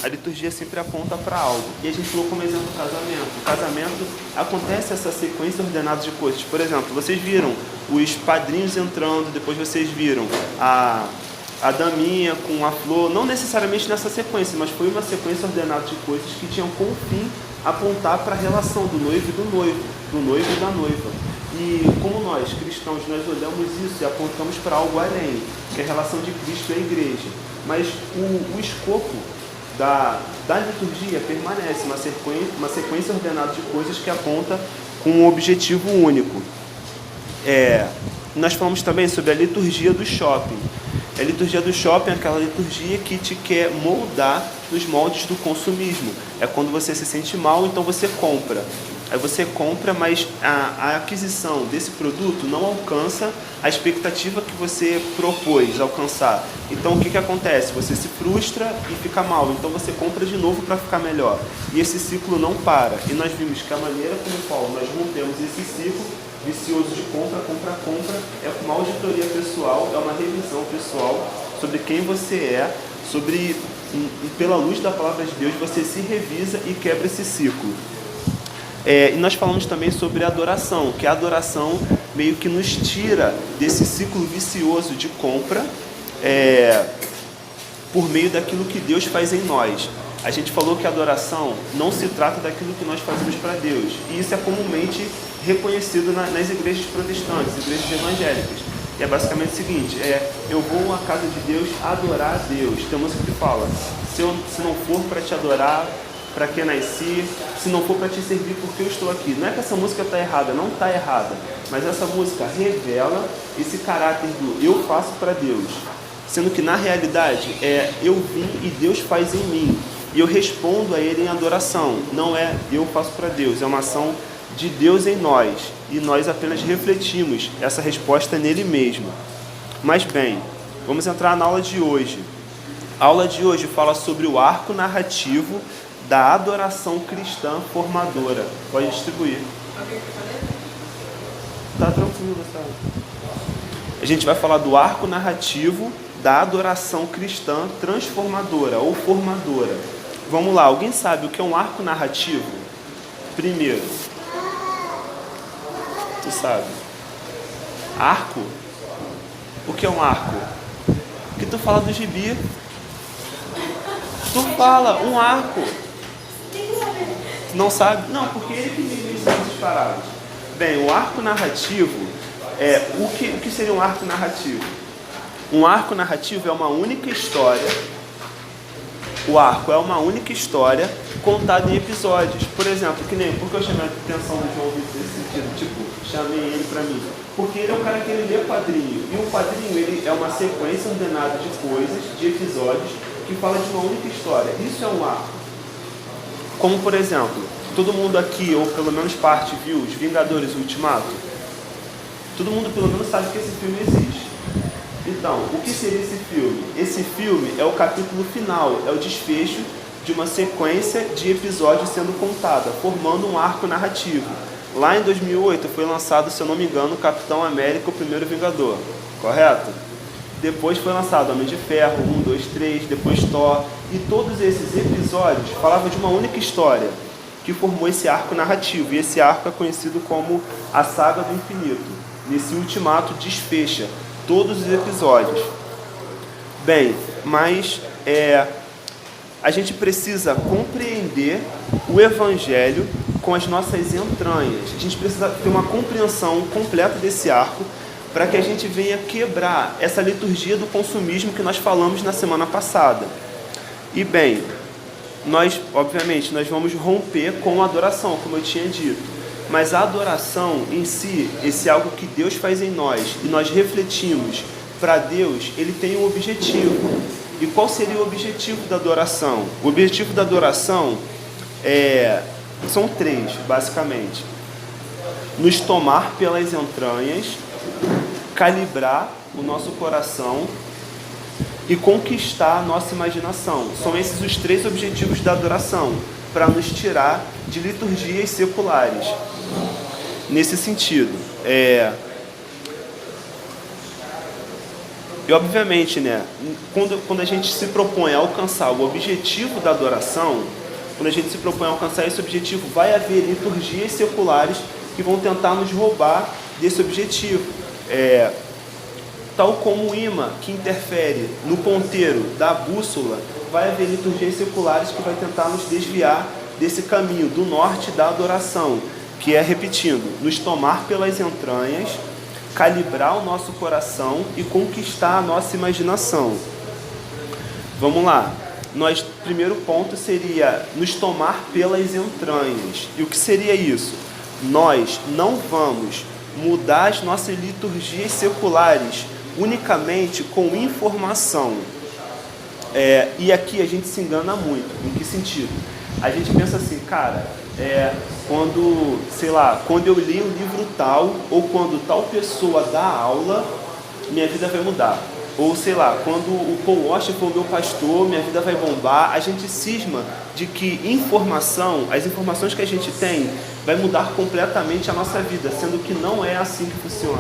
a liturgia sempre aponta para algo. E a gente falou como exemplo o casamento. O casamento acontece essa sequência ordenada de coisas. Por exemplo, vocês viram os padrinhos entrando, depois vocês viram a daminha com a flor, não necessariamente nessa sequência, mas foi uma sequência ordenada de coisas que tinham como fim apontar para a relação do noivo e do noivo, do noivo e da noiva. E como nós, cristãos, nós olhamos isso e apontamos para algo além, que é a relação de Cristo e a igreja. Mas o escopo da liturgia permanece, uma sequência ordenada de coisas que aponta com um objetivo único. Nós falamos também sobre a liturgia do shopping. A liturgia do shopping é aquela liturgia que te quer moldar nos moldes do consumismo. É quando você se sente mal, então você compra. Aí você compra, mas a aquisição desse produto não alcança a expectativa que você propôs alcançar. Então o que acontece? Você se frustra e fica mal. Então você compra de novo para ficar melhor. E esse ciclo não para. E nós vimos que a maneira como nós rompemos esse ciclo vicioso de compra, é uma auditoria pessoal, é uma revisão pessoal sobre quem você é, e pela luz da palavra de Deus você se revisa e quebra esse ciclo. E nós falamos também sobre a adoração, que a adoração meio que nos tira desse ciclo vicioso de compra por meio daquilo que Deus faz em nós. A gente falou que a adoração não se trata daquilo que nós fazemos para Deus. E isso é comumente reconhecido nas igrejas protestantes, igrejas evangélicas. E é basicamente o seguinte, eu vou à casa de Deus adorar a Deus. Tem uma música que fala, se não for para te adorar, para que nasci, se não for para te servir, porque eu estou aqui. Não é que essa música está errada, não está errada, mas essa música revela esse caráter do eu faço para Deus, sendo que na realidade eu vim e Deus faz em mim, e eu respondo a Ele em adoração. Não é eu faço para Deus, é uma ação de Deus em nós, e nós apenas refletimos essa resposta nele mesmo. Mas bem, vamos entrar na aula de hoje. A aula de hoje fala sobre o arco narrativo da adoração cristã formadora. Pode distribuir. Tá tranquilo, tá? A gente vai falar do arco narrativo da adoração cristã transformadora ou formadora. Vamos lá, alguém sabe o que é um arco narrativo? Primeiro, tu sabe? Arco? O que é um arco? Porque tu fala do gibi. Tu fala, um arco. Não sabe? Não, porque ele que me ensina essas paradas. Bem, o arco narrativo o que seria um arco narrativo? Um arco narrativo é uma única história. O arco é uma única história contada em episódios. Por exemplo, porque eu chamei a atenção do João nesse sentido, chamei ele para mim. Porque ele é um cara que ele lê quadrinho. E o quadrinho ele é uma sequência ordenada de coisas, de episódios, que fala de uma única história. Isso é um arco. Como, por exemplo, todo mundo aqui, ou pelo menos parte, viu Os Vingadores Ultimato? Todo mundo pelo menos sabe que esse filme existe. Então, o que seria esse filme? Esse filme é o capítulo final, é o desfecho de uma sequência de episódios sendo contada, formando um arco narrativo. Lá em 2008 foi lançado, se eu não me engano, Capitão América, o Primeiro Vingador, correto? Depois foi lançado Homem de Ferro, 1, 2, 3, depois Thor, e todos esses episódios falavam de uma única história, que formou esse arco narrativo, e esse arco é conhecido como a Saga do Infinito. Nesse Ultimato desfecha todos os episódios. Bem, mas a gente precisa compreender o Evangelho com as nossas entranhas. A gente precisa ter uma compreensão completa desse arco para que a gente venha quebrar essa liturgia do consumismo que nós falamos na semana passada. E bem, obviamente, nós vamos romper com a adoração, como eu tinha dito. Mas a adoração em si, esse algo que Deus faz em nós, e nós refletimos para Deus, ele tem um objetivo. E qual seria o objetivo da adoração? O objetivo da adoração são três, basicamente. Nos tomar pelas entranhas, calibrar o nosso coração e conquistar a nossa imaginação. São esses os três objetivos da adoração, para nos tirar de liturgias seculares. Nesse sentido, E obviamente, né, quando a gente se propõe a alcançar o objetivo da adoração, quando a gente se propõe a alcançar esse objetivo, vai haver liturgias seculares que vão tentar nos roubar desse objetivo. Tal como o ímã que interfere no ponteiro da bússola, vai haver liturgias seculares que vai tentar nos desviar desse caminho do norte da adoração, que é, repetindo, nos tomar pelas entranhas, calibrar o nosso coração e conquistar a nossa imaginação. Vamos lá. Primeiro ponto seria nos tomar pelas entranhas. E o que seria isso? Nós não vamos mudar as nossas liturgias seculares unicamente com informação. E aqui a gente se engana muito. Em que sentido? A gente pensa assim, cara, quando eu li um livro tal, ou quando tal pessoa dá aula, minha vida vai mudar. Ou sei lá, quando o Paul Washer for meu pastor, minha vida vai bombar. A gente cisma de que as informações que a gente tem, vai mudar completamente a nossa vida, sendo que não é assim que funciona.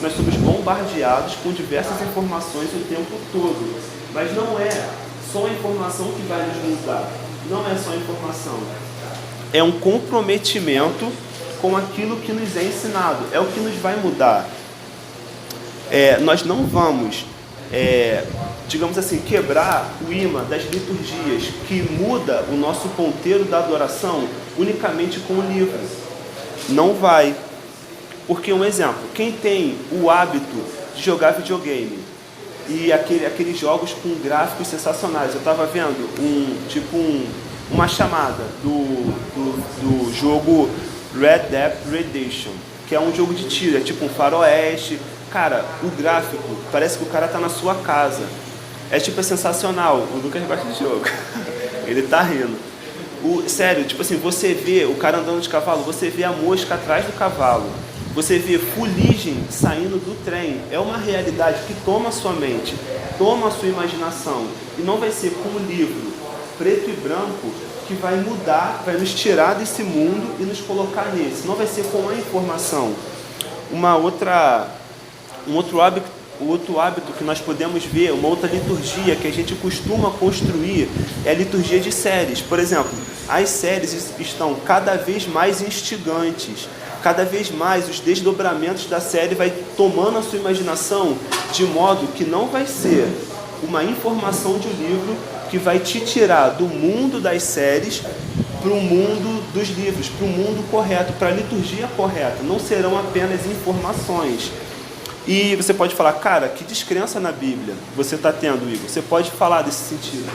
Nós somos bombardeados com diversas informações o tempo todo, mas não é só a informação que vai nos mudar, não é só a informação. É um comprometimento com aquilo que nos é ensinado, é o que nos vai mudar. Nós não vamos, digamos assim, quebrar o imã das liturgias que muda o nosso ponteiro da adoração unicamente com o livro. Não vai. Porque, um exemplo, quem tem o hábito de jogar videogame e aqueles jogos com gráficos sensacionais, eu estava vendo uma chamada do jogo Red Dead Redemption, que é um jogo de tiro, é tipo um faroeste. Cara, o gráfico, parece que o cara tá na sua casa. É sensacional. O Lucas gosta de jogo. Ele tá rindo. Sério, você vê o cara andando de cavalo, você vê a mosca atrás do cavalo. Você vê fuligem saindo do trem. É uma realidade que toma a sua mente, toma a sua imaginação. E não vai ser com o livro preto e branco que vai mudar, vai nos tirar desse mundo e nos colocar nesse. Não vai ser com a informação. Um outro hábito que nós podemos ver, uma outra liturgia que a gente costuma construir, é a liturgia de séries. Por exemplo, as séries estão cada vez mais instigantes. Cada vez mais os desdobramentos da série vai tomando a sua imaginação, de modo que não vai ser uma informação de um livro que vai te tirar do mundo das séries para o mundo dos livros, para o mundo correto, para a liturgia correta. Não serão apenas informações. E você pode falar, cara, que descrença na Bíblia você está tendo, Igor? Você pode falar desse sentido.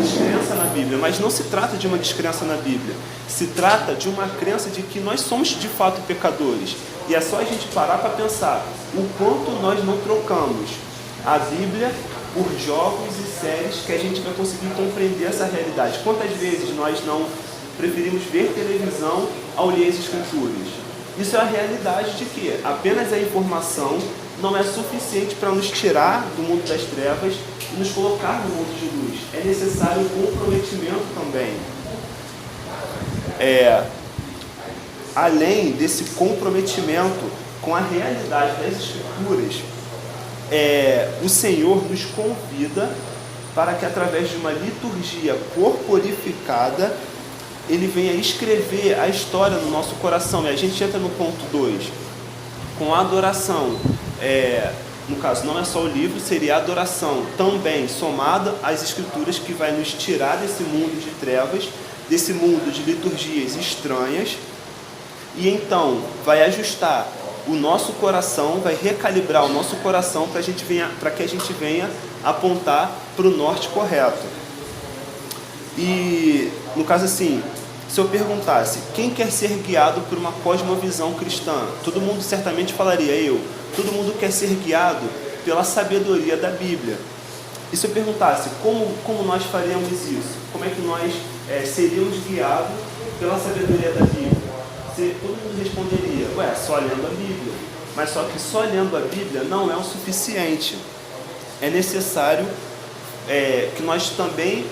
Descrença na Bíblia, mas não se trata de uma descrença na Bíblia. Se trata de uma crença de que nós somos de fato pecadores. E é só a gente parar para pensar o quanto nós não trocamos a Bíblia por jogos e séries que a gente vai conseguir compreender essa realidade. Quantas vezes nós não preferimos ver televisão ao ler as Escrituras? Isso é a realidade de que apenas a informação não é suficiente para nos tirar do mundo das trevas e nos colocar no mundo de luz. É necessário um comprometimento também. Além desse comprometimento com a realidade das Escrituras, o Senhor nos convida para que, através de uma liturgia corporificada, Ele venha escrever a história no nosso coração. E a gente entra no ponto 2, com a adoração. No caso, não é só o livro, seria a adoração também somada às Escrituras, que vai nos tirar desse mundo de trevas, desse mundo de liturgias estranhas, e então vai ajustar o nosso coração, vai recalibrar o nosso coração para que a gente venha apontar para o norte correto. E, no caso assim, se eu perguntasse quem quer ser guiado por uma cosmovisão cristã, todo mundo certamente falaria eu. Todo mundo quer ser guiado pela sabedoria da Bíblia. E se eu perguntasse como nós faríamos isso? Como é que nós seríamos guiados pela sabedoria da Bíblia? Todo mundo responderia, só lendo a Bíblia. Mas só que só lendo a Bíblia não é o suficiente. É necessário que nós também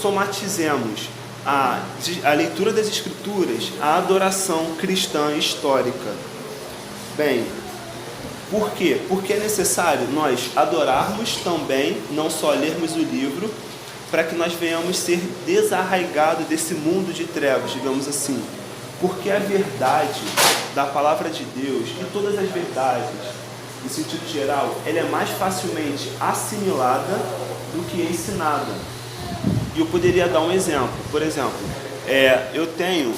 somatizemos a leitura das Escrituras, a adoração cristã histórica. Bem, Por quê? Porque é necessário nós adorarmos também, não só lermos o livro, para que nós venhamos ser desarraigados desse mundo de trevas, digamos assim. Porque a verdade da palavra de Deus, e todas as verdades, em sentido geral, ela é mais facilmente assimilada do que ensinada. E eu poderia dar um exemplo. Por exemplo, eu tenho,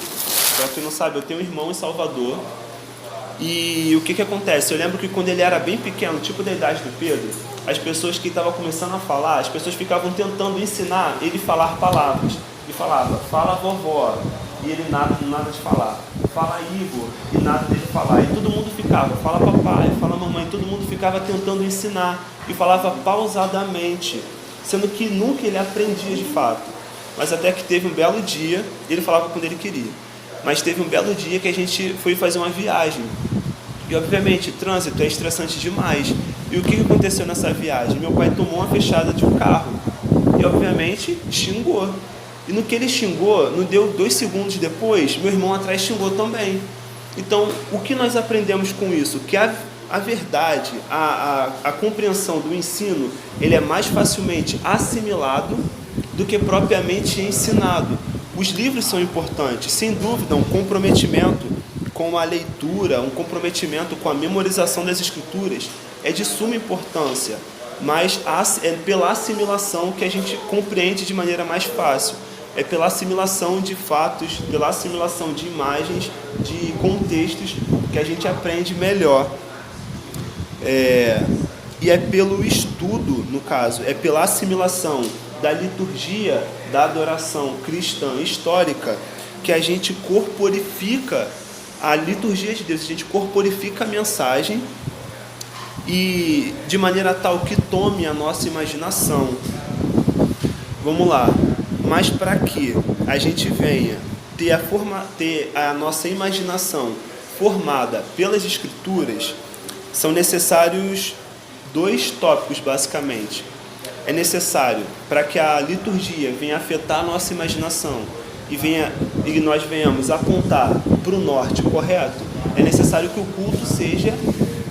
para quem não sabe, eu tenho um irmão em Salvador. E o que acontece? Eu lembro que quando ele era bem pequeno, tipo da idade do Pedro, as pessoas que estavam começando a falar, as pessoas ficavam tentando ensinar ele a falar palavras. E falava, fala vovó, e ele nada de falar. Fala Igor, e nada dele falar. E todo mundo ficava, fala papai, fala mamãe, todo mundo ficava tentando ensinar. E falava pausadamente, sendo que nunca ele aprendia de fato. Mas até que teve um belo dia, ele falava quando ele queria. Mas teve um belo dia que a gente foi fazer uma viagem. E obviamente, trânsito é estressante demais. E o que aconteceu nessa viagem? Meu pai tomou uma fechada de um carro. E obviamente, xingou. E no que ele xingou, não deu 2 segundos depois, meu irmão atrás xingou também. Então, o que nós aprendemos com isso? Que a verdade, a compreensão do ensino, ele é mais facilmente assimilado do que propriamente ensinado. Os livros são importantes, sem dúvida, um comprometimento com a leitura, um comprometimento com a memorização das escrituras é de suma importância, mas é pela assimilação que a gente compreende de maneira mais fácil, é pela assimilação de fatos, pela assimilação de imagens, de contextos que a gente aprende melhor. E é pelo estudo, no caso, é pela assimilação da liturgia da adoração cristã histórica que a gente corporifica a liturgia de Deus, a gente corporifica a mensagem e de maneira tal que tome a nossa imaginação. Vamos lá, mas para que a gente venha ter a nossa imaginação formada pelas escrituras, são necessários 2 tópicos basicamente. É necessário para que a liturgia venha afetar a nossa imaginação e nós venhamos apontar para o norte correto, é necessário que o culto seja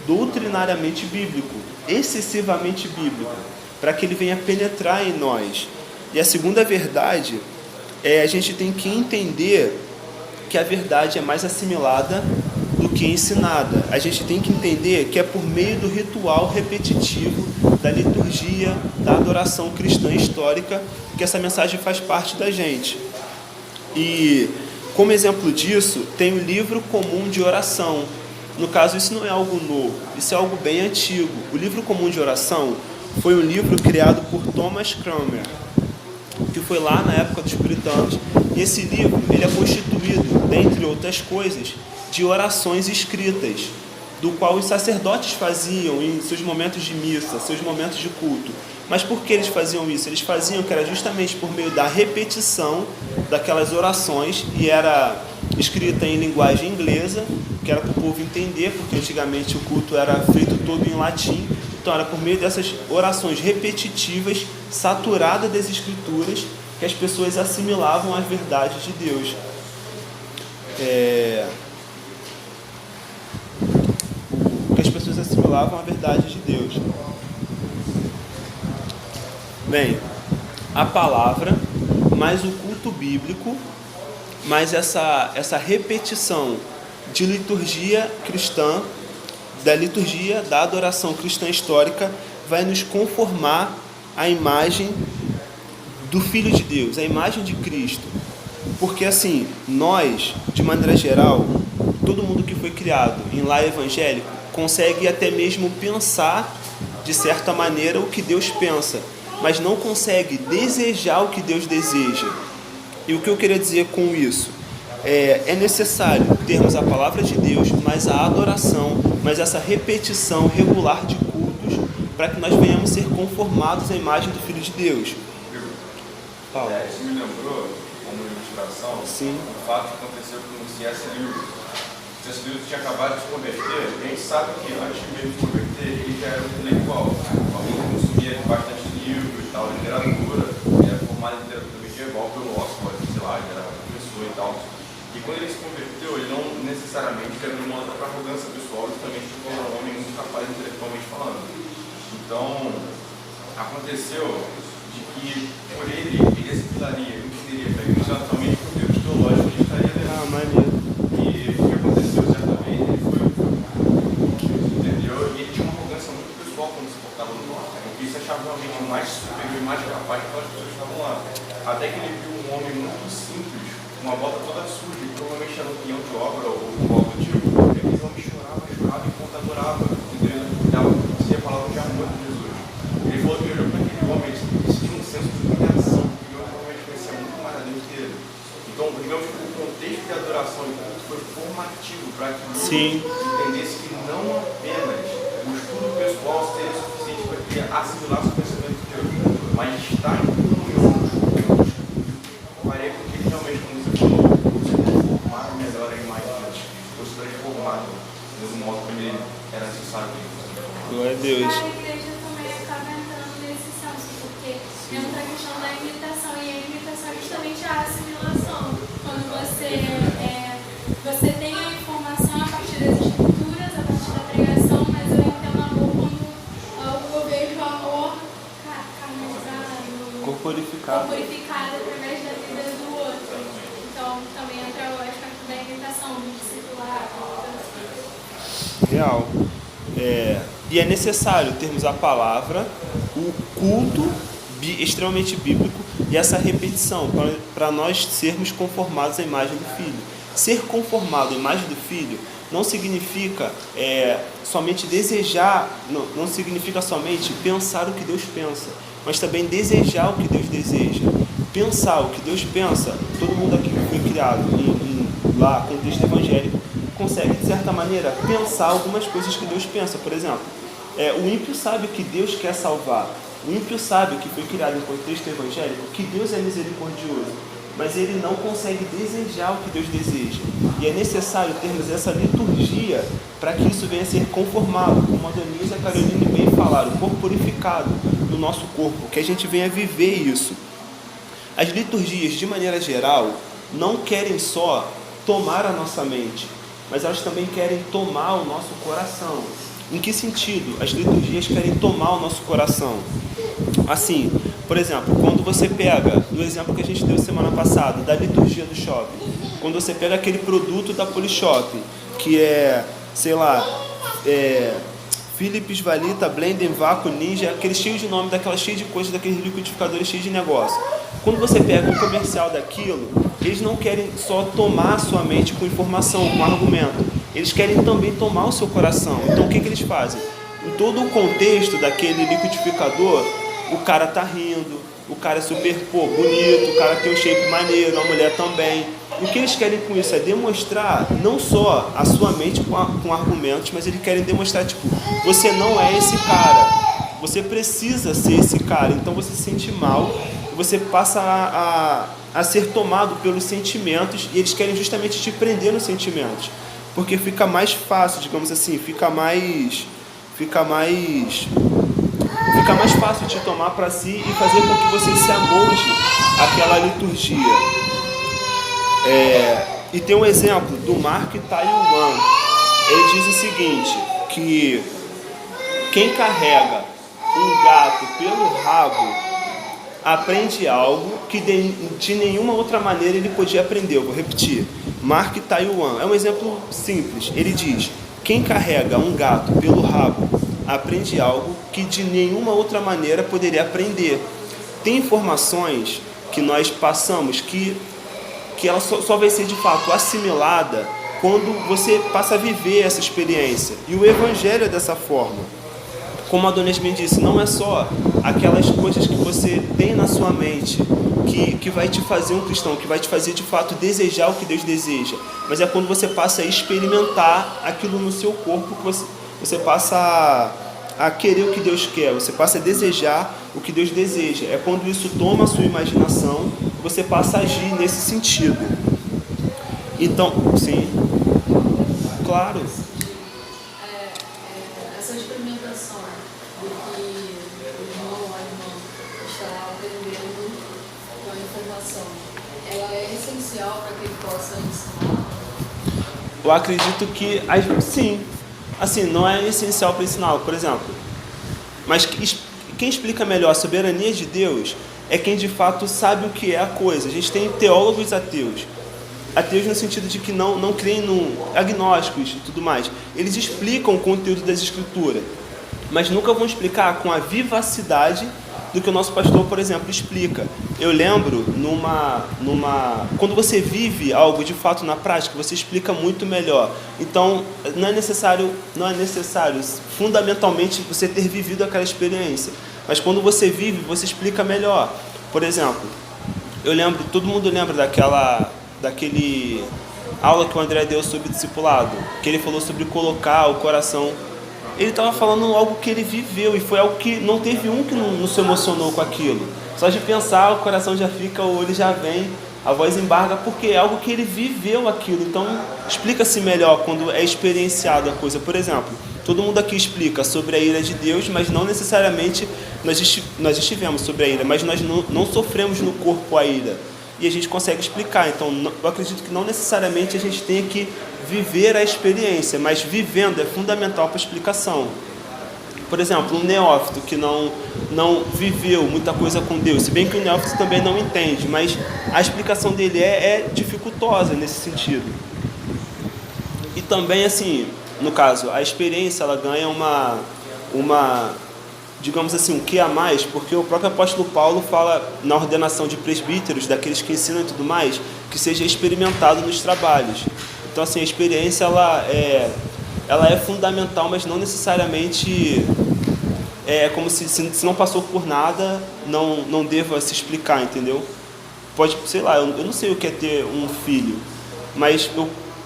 doutrinariamente bíblico, excessivamente bíblico, para que ele venha penetrar em nós. E a segunda verdade a gente tem que entender que a verdade é mais assimilada do que ensinada. A gente tem que entender que é por meio do ritual repetitivo da liturgia, da adoração cristã histórica, que essa mensagem faz parte da gente. E como exemplo disso, tem o livro comum de oração. No caso, isso não é algo novo, isso é algo bem antigo. O livro comum de oração foi um livro criado por Thomas Cranmer, que foi lá na época dos puritanos. E esse livro ele é constituído, dentre outras coisas, de orações escritas, do qual os sacerdotes faziam em seus momentos de missa, seus momentos de culto. Mas por que eles faziam isso? Eles faziam que era justamente por meio da repetição daquelas orações, e era escrita em linguagem inglesa, que era para o povo entender, porque antigamente o culto era feito todo em latim. Então era por meio dessas orações repetitivas, saturadas das escrituras, que as pessoas assimilavam as verdades de Deus. Que as pessoas assimilavam a verdade de Deus. Bem, a palavra, mais o culto bíblico, mais essa repetição de liturgia cristã, da liturgia da adoração cristã histórica, vai nos conformar à imagem do Filho de Deus, à imagem de Cristo. Porque assim, nós, de maneira geral, todo mundo que foi criado em lar evangélico, consegue até mesmo pensar, de certa maneira, o que Deus pensa, mas não consegue desejar o que Deus deseja. E o que eu queria dizer com isso? É necessário termos a palavra de Deus, mas a adoração, mas essa repetição regular de cultos, para que nós venhamos ser conformados à imagem do Filho de Deus. Paulo. Isso me lembrou, como ilustração, o fato que aconteceu com o C.S. Lewis. O C.S. Lewis tinha acabado de se converter, e a gente sabe que antes mesmo de se converter, ele já era um intelectual, alguém que consumia bastante livros, tal, literatura, era formado em literatura medieval pelo Oxford, sei lá, ele era professor e tal. E quando ele se converteu, ele não necessariamente quer uma outra arrogância pessoal, justamente porque ele era um homem muito capaz intelectualmente falando. Então, aconteceu de que por ele assimilaria, ele entenderia que exatamente por Deus teológico ele estaria dentro. Ah, maneiro. E o que aconteceu certamente, ele foi, entendeu? E ele tinha uma arrogância muito pessoal quando se portava no norte, porque ele se achava realmente o mais superior e mais capaz que aquelas pessoas estavam lá. Até que ele viu um homem muito simples, uma bota toda suja, e provavelmente era um peão de obra ou algo do tipo, e aquele homem chorava enquanto adorava, entendeu? Dizia a palavra de amor de Jesus. Ele falou que olhou para aquele homem, ele tinha um senso de humilhação, porque ele realmente conhecia muito mais a Deus que ele. Então, digamos que o contexto de adoração foi formativo para que ele entendesse que não apenas o estudo pessoal seria suficiente para que assimilasse o conhecimento de Deus, mas estar em comunhão com Deus faria com que ele realmente, como você falou, se transformar melhor a imagem de Deus, fosse transformado do modo como ele era necessário. Glória a Deus. A igreja também acaba entrando nesse senso, porque entra a questão da imitação, e a imitação é justamente a assimilação. Quando você tem a informação a partir das escrituras, a partir da pregação, mas eu entendo amor quando eu vejo o amor canalizado, corporificado através da vida do outro. Então também entra o aspecto da imitação, do discipulado. Real. E é necessário termos a palavra, o culto extremamente bíblico e essa repetição para nós sermos conformados à imagem do Filho. Ser conformado à imagem do Filho não significa somente desejar, não significa somente pensar o que Deus pensa, mas também desejar o que Deus deseja. Pensar o que Deus pensa, todo mundo aqui que foi criado lá com o texto evangélico consegue, de certa maneira, pensar algumas coisas que Deus pensa. Por exemplo, o ímpio sabe que Deus quer salvar. O ímpio sabe que foi criado em contexto evangélico, que Deus é misericordioso, mas ele não consegue desejar o que Deus deseja. E é necessário termos essa liturgia para que isso venha a ser conformado, como a Denise e a Caroline bem falaram, corporificado no nosso corpo, que a gente venha viver isso. As liturgias, de maneira geral, não querem só tomar a nossa mente, mas elas também querem tomar o nosso coração. Em que sentido as liturgias querem tomar o nosso coração? Assim, por exemplo, quando você pega, no exemplo que a gente deu semana passada, da liturgia do shopping, quando você pega aquele produto da Polishop, que é, sei lá, Philips, Valita, Blender, Vaco, Ninja, aquele cheio de nome, daquela cheio de coisas, daqueles liquidificadores cheios de negócio. Quando você pega um comercial daquilo, eles não querem só tomar a sua mente com informação, com argumento. Eles querem também tomar o seu coração. Então o que eles fazem? Em todo o contexto daquele liquidificador, o cara tá rindo, o cara é super bonito, o cara tem um shape maneiro, a mulher também. O que eles querem com isso é demonstrar não só a sua mente com argumentos, mas eles querem demonstrar, tipo, você não é esse cara, você precisa ser esse cara, então você se sente mal, você passa a ser tomado pelos sentimentos, e eles querem justamente te prender nos sentimentos, porque fica mais fácil, digamos assim, fica mais fácil te tomar para si e fazer com que você se amolde àquela liturgia. E tem um exemplo do Mark Taiwan. Ele diz o seguinte, que quem carrega um gato pelo rabo aprende algo que de nenhuma outra maneira ele podia aprender. Eu vou repetir. Mark Taiwan é um exemplo simples. Ele diz: quem carrega um gato pelo rabo aprende algo que de nenhuma outra maneira poderia aprender. Tem informações que nós passamos que ela só vai ser de fato assimilada quando você passa a viver essa experiência. E o Evangelho é dessa forma. Como a Dona Esmin disse, não é só aquelas coisas que você tem na sua mente que vai te fazer um cristão, que vai te fazer de fato desejar o que Deus deseja, mas é quando você passa a experimentar aquilo no seu corpo, que você passa a querer o que Deus quer, você passa a desejar o que Deus deseja. É quando isso toma a sua imaginação, você passa a agir nesse sentido. Então, sim, claro. Essa experimentação do que o irmão ou a irmã está aprendendo com a informação, ela é essencial para que ele possa ensinar? Eu acredito que, sim, assim, não é essencial para ensinar, por exemplo. Mas quem explica melhor a soberania de Deus é quem de fato sabe o que é a coisa. A gente tem teólogos ateus. Ateus no sentido de que não creem agnósticos e tudo mais. Eles explicam o conteúdo das escrituras, mas nunca vão explicar com a vivacidade do que o nosso pastor, por exemplo, explica. Eu lembro, quando você vive algo de fato na prática, você explica muito melhor. Então, não é necessário fundamentalmente você ter vivido aquela experiência, mas quando você vive, você explica melhor. Por exemplo, eu lembro, todo mundo lembra daquele aula que o André deu sobre discipulado, que ele falou sobre colocar o coração. Ele estava falando algo que ele viveu, e foi algo que não teve um que não se emocionou com aquilo. Só de pensar, o coração já fica, o olho já vem, a voz embarga, porque é algo que ele viveu aquilo. Então, explica-se melhor quando é experienciado a coisa. Por exemplo, todo mundo aqui explica sobre a ira de Deus, mas não necessariamente nós estivemos sobre a ira, mas nós não sofremos no corpo a ira. E a gente consegue explicar. Então, eu acredito que não necessariamente a gente tenha que viver a experiência, mas vivendo é fundamental para a explicação. Por exemplo, um neófito que não viveu muita coisa com Deus, se bem que o neófito também não entende, mas a explicação dele é dificultosa nesse sentido. E também, assim, no caso, a experiência ela ganha uma digamos assim, um que a mais, porque o próprio apóstolo Paulo fala na ordenação de presbíteros, daqueles que ensinam e tudo mais, que seja experimentado nos trabalhos. Então, assim, a experiência ela é fundamental, mas não necessariamente como se não passou por nada, não deva se explicar, entendeu? Pode, sei lá, eu não sei o que é ter um filho, mas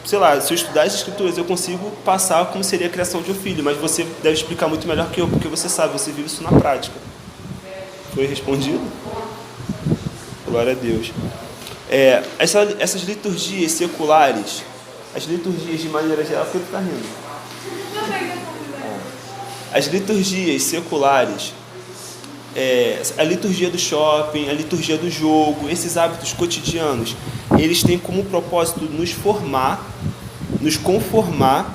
se eu estudar as escrituras, eu consigo passar como seria a criação de um filho, mas você deve explicar muito melhor que eu, porque você sabe, você vive isso na prática. Foi respondido? Glória a Deus. Essas liturgias seculares, as liturgias de maneira geral, porque ele está rindo. As liturgias seculares, a liturgia do shopping, a liturgia do jogo, esses hábitos cotidianos, eles têm como propósito nos conformar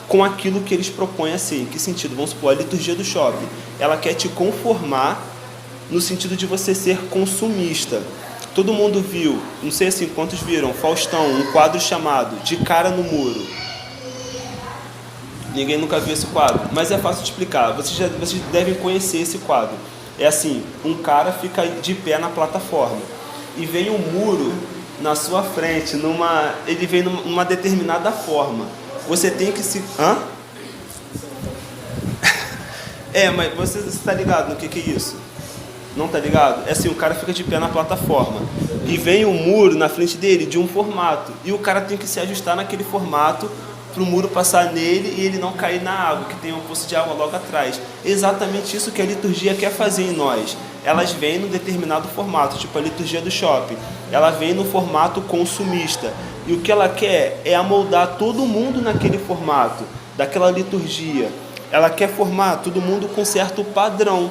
com aquilo que eles propõem a ser. Em que sentido? Vamos supor, a liturgia do shopping, ela quer te conformar no sentido de você ser consumista. Todo mundo viu, não sei assim quantos viram, Faustão, um quadro chamado De Cara no Muro. Ninguém nunca viu esse quadro, mas é fácil de explicar. Vocês devem conhecer esse quadro. É assim, um cara fica de pé na plataforma e vem um muro na sua frente, ele vem numa determinada forma. Você tem que se... Hã? Mas você está ligado no que é isso? Não está ligado? É assim, o cara fica de pé na plataforma e vem um muro na frente dele de um formato, e o cara tem que se ajustar naquele formato para o muro passar nele e ele não cair na água, que tem um poço de água logo atrás. É exatamente isso que a liturgia quer fazer em nós. Elas vêm num determinado formato, tipo a liturgia do shopping. Ela vem no formato consumista. E o que ela quer é amoldar todo mundo naquele formato, daquela liturgia. Ela quer formar todo mundo com certo padrão,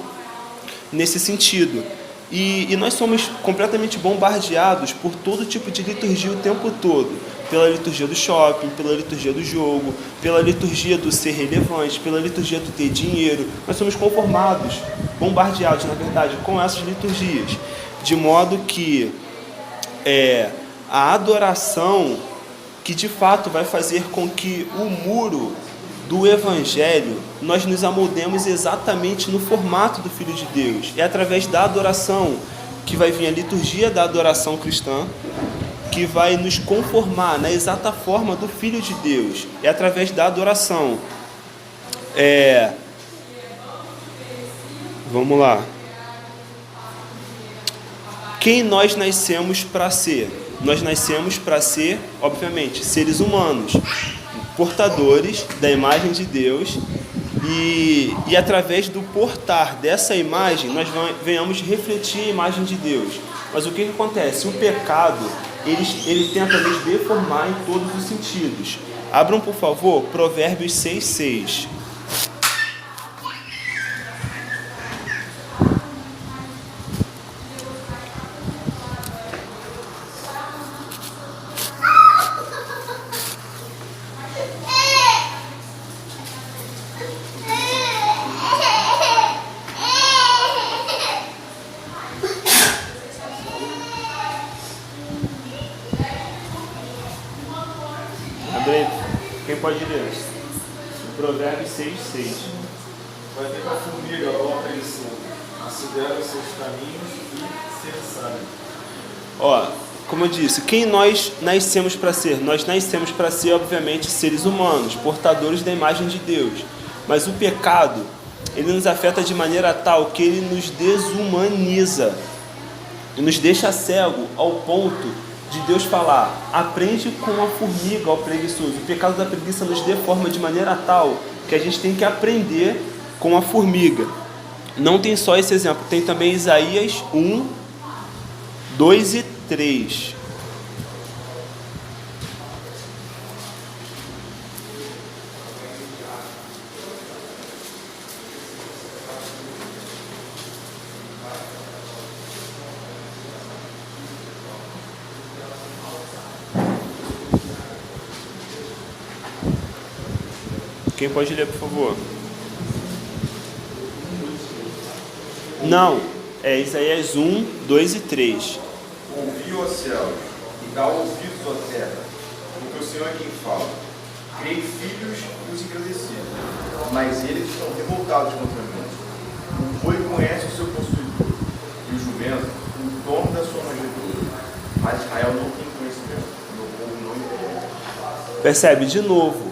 nesse sentido. E nós somos completamente bombardeados por todo tipo de liturgia o tempo todo. Pela liturgia do shopping, pela liturgia do jogo, pela liturgia do ser relevante, pela liturgia do ter dinheiro. Nós somos conformados, bombardeados, na verdade, com essas liturgias. De modo que a adoração que de fato vai fazer com que o muro do Evangelho, nós nos amoldemos exatamente no formato do Filho de Deus. É através da adoração que vai vir a liturgia da adoração cristã, que vai nos conformar na exata forma do Filho de Deus. É através da adoração. Vamos lá. Quem nós nascemos para ser? Nós nascemos para ser, obviamente, seres humanos, portadores da imagem de Deus, e através do portar dessa imagem, nós venhamos refletir a imagem de Deus. Mas o que acontece? O pecado, ele tenta nos deformar em todos os sentidos. Abram, por favor, Provérbios 6:6. Andrei, quem pode ler? Provérbios 6, 6. Vai ter uma formiga ou uma preguiça. Considera os seus caminhos e ser sábio. Ó, como eu disse, quem nós nascemos para ser? Nós nascemos para ser, obviamente, seres humanos, portadores da imagem de Deus. Mas o pecado, ele nos afeta de maneira tal que ele nos desumaniza e nos deixa cego ao ponto de Deus falar: aprende com a formiga, ó preguiçoso. O pecado da preguiça nos deforma de maneira tal que a gente tem que aprender com a formiga. Não tem só esse exemplo, tem também Isaías 1, 2 e 3. Quem pode ler, por favor? Não, é Isaías 1, 2 e 3. Ouvi, ó céus, e dá ouvidos, ó terra, porque o Senhor é quem fala. Criei filhos e os engrandeci, mas eles estão revoltados contra mim. O boi conhece o seu possuidor, e o jumento, o dono da sua manjedoura. Mas Israel não tem conhecimento, o meu povo não entende. Percebe? De novo,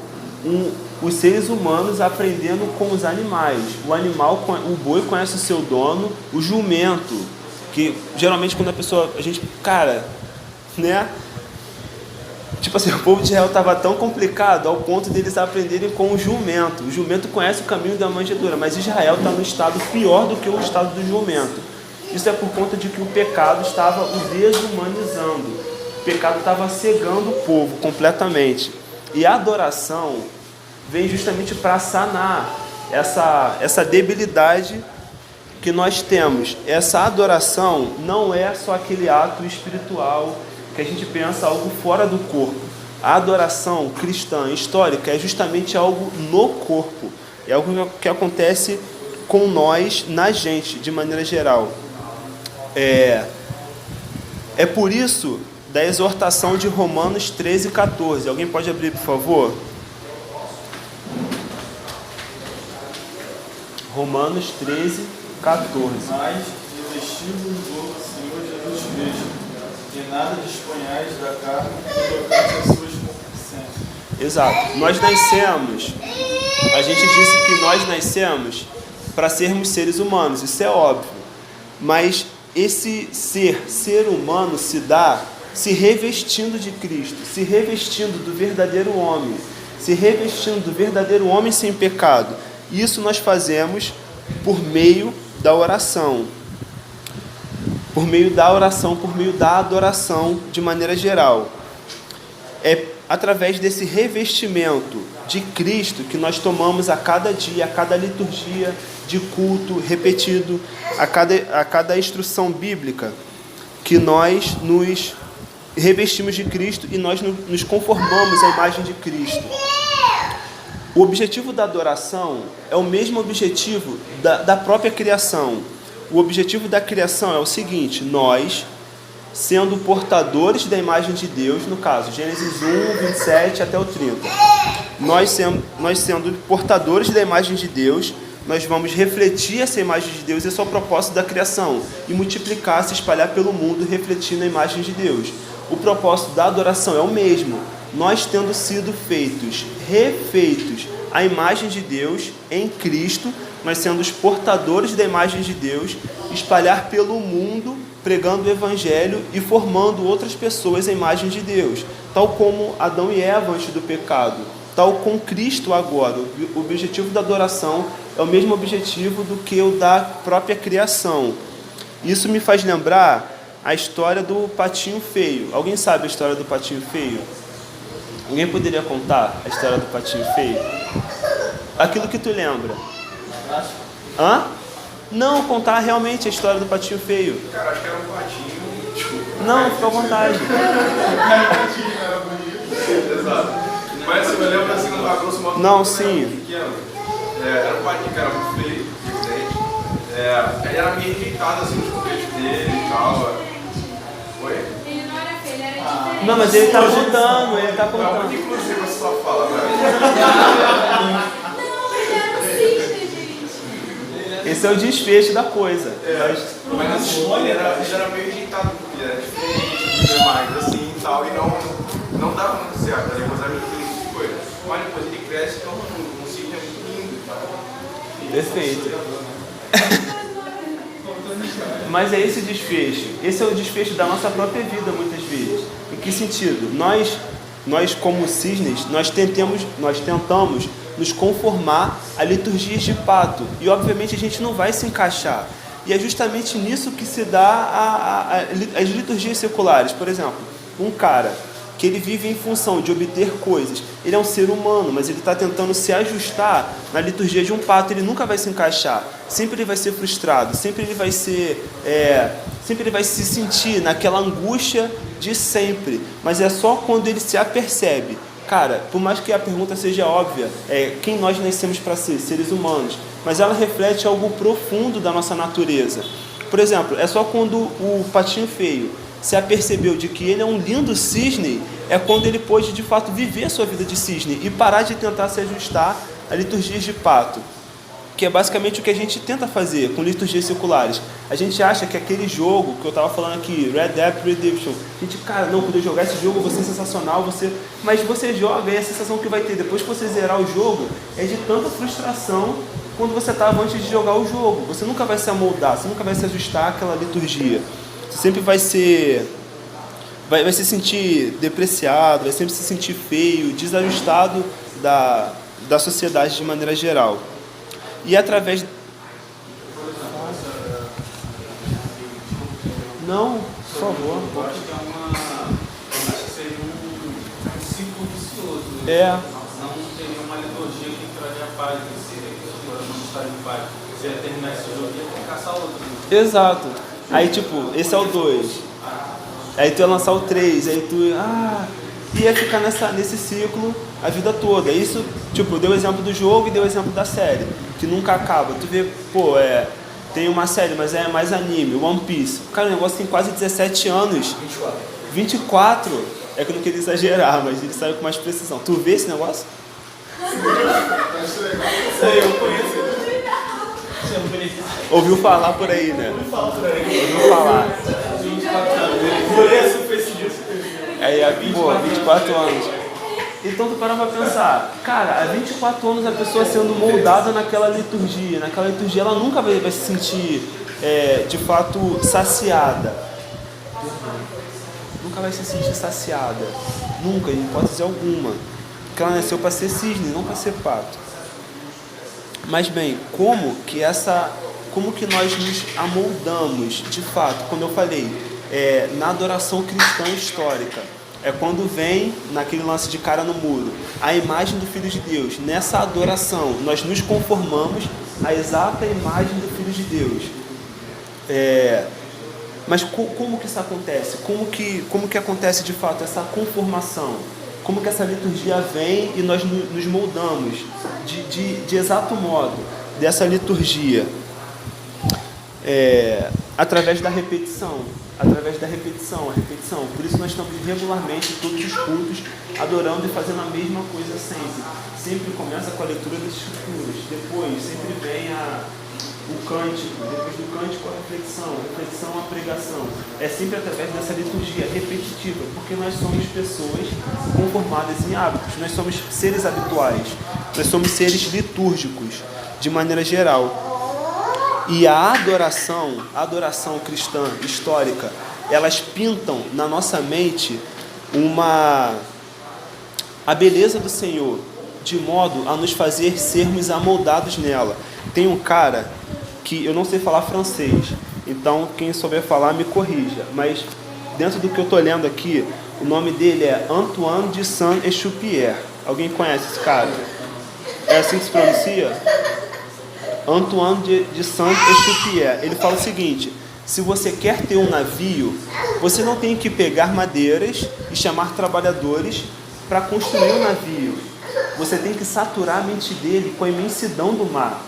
os seres humanos aprendendo com os animais. O animal, o boi conhece o seu dono, o jumento, que geralmente quando a gente, cara, né? Tipo assim, o povo de Israel estava tão complicado ao ponto deles aprenderem com o jumento. O jumento conhece o caminho da manjedoura, mas Israel está no estado pior do que o estado do jumento. Isso é por conta de que o pecado estava o desumanizando. O pecado estava cegando o povo completamente. E a adoração vem justamente para sanar essa debilidade que nós temos. Essa adoração não é só aquele ato espiritual que a gente pensa algo fora do corpo. A adoração cristã histórica é justamente algo no corpo. É algo que acontece com nós, na gente, de maneira geral. É por isso da exortação de Romanos 13, 14. Alguém pode abrir, por favor? Romanos 13, 14. Mas revesti-vos do Senhor Jesus Cristo, e nada disponhais da carne que tocante às suas concupiscências. Exato. Nós nascemos, a gente disse que nós nascemos para sermos seres humanos, isso é óbvio. Mas esse ser humano se dá se revestindo de Cristo, se revestindo do verdadeiro homem, se revestindo do verdadeiro homem sem pecado. Isso nós fazemos por meio da oração. Por meio da oração, por meio da adoração de maneira geral. É através desse revestimento de Cristo que nós tomamos a cada dia, a cada liturgia de culto repetido, a cada instrução bíblica, que nós nos revestimos de Cristo e nós nos conformamos à imagem de Cristo. O objetivo da adoração é o mesmo objetivo da própria criação. O objetivo da criação é o seguinte: nós, sendo portadores da imagem de Deus, no caso, Gênesis 1, 27 até o 30, nós sendo portadores da imagem de Deus, nós vamos refletir essa imagem de Deus. Esse é o propósito da criação, e multiplicar, se espalhar pelo mundo, refletindo a imagem de Deus. O propósito da adoração é o mesmo. Nós tendo sido refeitos à imagem de Deus em Cristo, nós sendo os portadores da imagem de Deus, espalhar pelo mundo, pregando o Evangelho e formando outras pessoas à imagem de Deus, tal como Adão e Eva antes do pecado, tal com Cristo agora. O objetivo da adoração é o mesmo objetivo do que o da própria criação. Isso me faz lembrar a história do patinho feio. Alguém sabe a história do patinho feio? Alguém poderia contar a história do patinho feio? Aquilo que tu lembra. Hã? Não, contar realmente a história do patinho feio. Cara, acho que era um patinho. Desculpa. Não, fica à vontade. Era bonito. Exato. Mas você me lembra assim, a grosso modo. Não, sim. Pequeno. Era um patinho que era muito feio, evidente. Ele era meio rejeitado assim nos contextos dele e tal. Oi? Ele não era feio, ele era diferente. Não, mas ele tá contando, ele tá Não, contando. inclusive a sua fala, velho. Não, ele era um cisne, gente. Esse é o desfecho da coisa. Mas assim, ele era meio irritado, porque ele era diferente dos demais, assim e tal, e não dava muito certo, ele gostava daquele tipo de coisa. Mas depois ele cresce e toma um cisne muito lindo e tal. Perfeito. Mas é esse o desfecho. Esse é o desfecho da nossa própria vida, muitas vezes. Em que sentido? Nós como cisnes, nós tentamos nos conformar a liturgias de pato. E obviamente a gente não vai se encaixar. E é justamente nisso que se dá as liturgias seculares. Por exemplo, um cara que ele vive em função de obter coisas. Ele é um ser humano, mas ele está tentando se ajustar na liturgia de um pato. Ele nunca vai se encaixar. Sempre ele vai ser frustrado. Sempre ele vai se sentir naquela angústia de sempre. Mas é só quando ele se apercebe. Cara, por mais que a pergunta seja óbvia, quem nós nascemos para ser? Seres humanos. Mas ela reflete algo profundo da nossa natureza. Por exemplo, é só quando o patinho feio se apercebeu de que ele é um lindo cisne, é quando ele pôde de fato viver a sua vida de cisne e parar de tentar se ajustar a liturgias de pato, que é basicamente o que a gente tenta fazer com liturgias seculares. A gente acha que aquele jogo que eu estava falando aqui, Red Dead Redemption, a gente, cara, não, quando eu jogar esse jogo eu vou ser sensacional, mas você joga e a sensação que vai ter depois que você zerar o jogo é de tanta frustração quando você estava antes de jogar o jogo. Você nunca vai se amoldar, você nunca vai se ajustar àquela liturgia. Você sempre vai se sentir depreciado, vai sempre se sentir feio, desajustado da sociedade de maneira geral. E através... Não, por favor. Eu acho que seria um ciclo vicioso. Não teria uma liturgia que traria paz, não estar em paz. Você ia terminar esse jogo e ia ter que caçar outro. Exato. Aí tipo, esse é o 2. Aí tu ia lançar o 3, aí tu ia ficar nesse ciclo a vida toda. Isso, tipo, deu o exemplo do jogo e deu o exemplo da série, que nunca acaba. Tu vê, tem uma série, mas é mais anime, One Piece. Cara, o negócio tem quase 17 anos. 24? É que eu não queria exagerar, mas ele saiu com mais precisão. Tu vê esse negócio? Eu conheço. Ouviu falar por aí, né? Ouviu falar. 24 anos. Aí, 24 anos. Então tu para pra pensar, cara, há 24 anos a pessoa sendo moldada naquela liturgia. Naquela liturgia ela nunca vai se sentir, de fato, saciada. Nunca vai se sentir saciada. Nunca, em hipótese alguma. Porque ela nasceu para ser cisne, não para ser pato. Mas bem, como que nós nos amoldamos, de fato, como eu falei, na adoração cristã histórica. É quando vem, naquele lance de cara no muro, a imagem do Filho de Deus. Nessa adoração, nós nos conformamos à exata imagem do Filho de Deus. Mas como que isso acontece? Como que acontece de fato essa conformação? Como que essa liturgia vem e nós nos moldamos de exato modo dessa liturgia? Através da repetição. A repetição. Por isso nós estamos regularmente, todos os cultos, adorando e fazendo a mesma coisa sempre. Sempre começa com a leitura das escrituras, depois sempre vem o cântico, depois do cântico a reflexão a pregação. É sempre através dessa liturgia repetitiva, porque nós somos pessoas conformadas em hábitos, nós somos seres habituais, nós somos seres litúrgicos, de maneira geral. E a adoração cristã histórica, elas pintam na nossa mente a beleza do Senhor, de modo a nos fazer sermos amoldados nela. Tem um cara que eu não sei falar francês, então quem souber falar me corrija, mas dentro do que eu estou lendo aqui, o nome dele é Antoine de Saint-Exupéry. Alguém conhece esse cara? É assim que se pronuncia? Antoine de Saint-Exupéry. Ele fala o seguinte: se você quer ter um navio, você não tem que pegar madeiras e chamar trabalhadores para construir um navio. Você tem que saturar a mente dele com a imensidão do mar.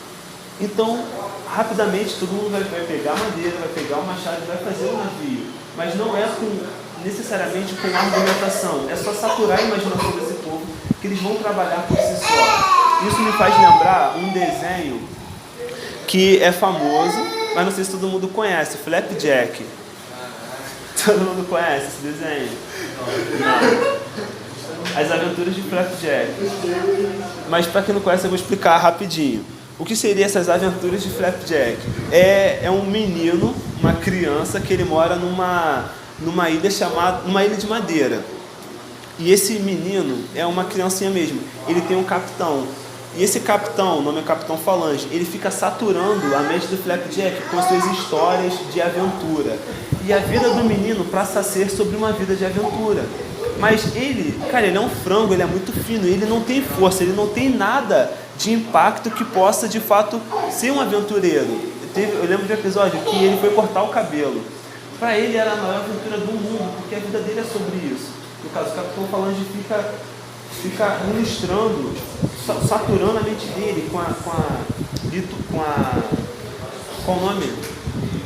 Então, rapidamente, todo mundo vai pegar madeira, vai pegar o machado e vai fazer um navio. Mas não necessariamente com argumentação. É só saturar a imaginação desse povo que eles vão trabalhar por si só. Isso me faz lembrar um desenho que é famoso, mas não sei se todo mundo conhece, Flapjack. Todo mundo conhece esse desenho? Não. As Aventuras de Flapjack. Mas para quem não conhece, eu vou explicar rapidinho. O que seriam essas Aventuras de Flapjack? É um menino, uma criança, que ele mora numa ilha de madeira. E esse menino é uma criancinha mesmo. Ele tem um capitão. E esse capitão, o nome é Capitão Falange, ele fica saturando a mente do Flapjack com as suas histórias de aventura. E a vida do menino passa a ser sobre uma vida de aventura. Mas ele é um frango, ele é muito fino, ele não tem força, ele não tem nada de impacto que possa, de fato, ser um aventureiro. Eu lembro de um episódio que ele foi cortar o cabelo. Para ele era a maior aventura do mundo, porque a vida dele é sobre isso. No caso, o Capitão Falange fica ministrando, saturando a mente dele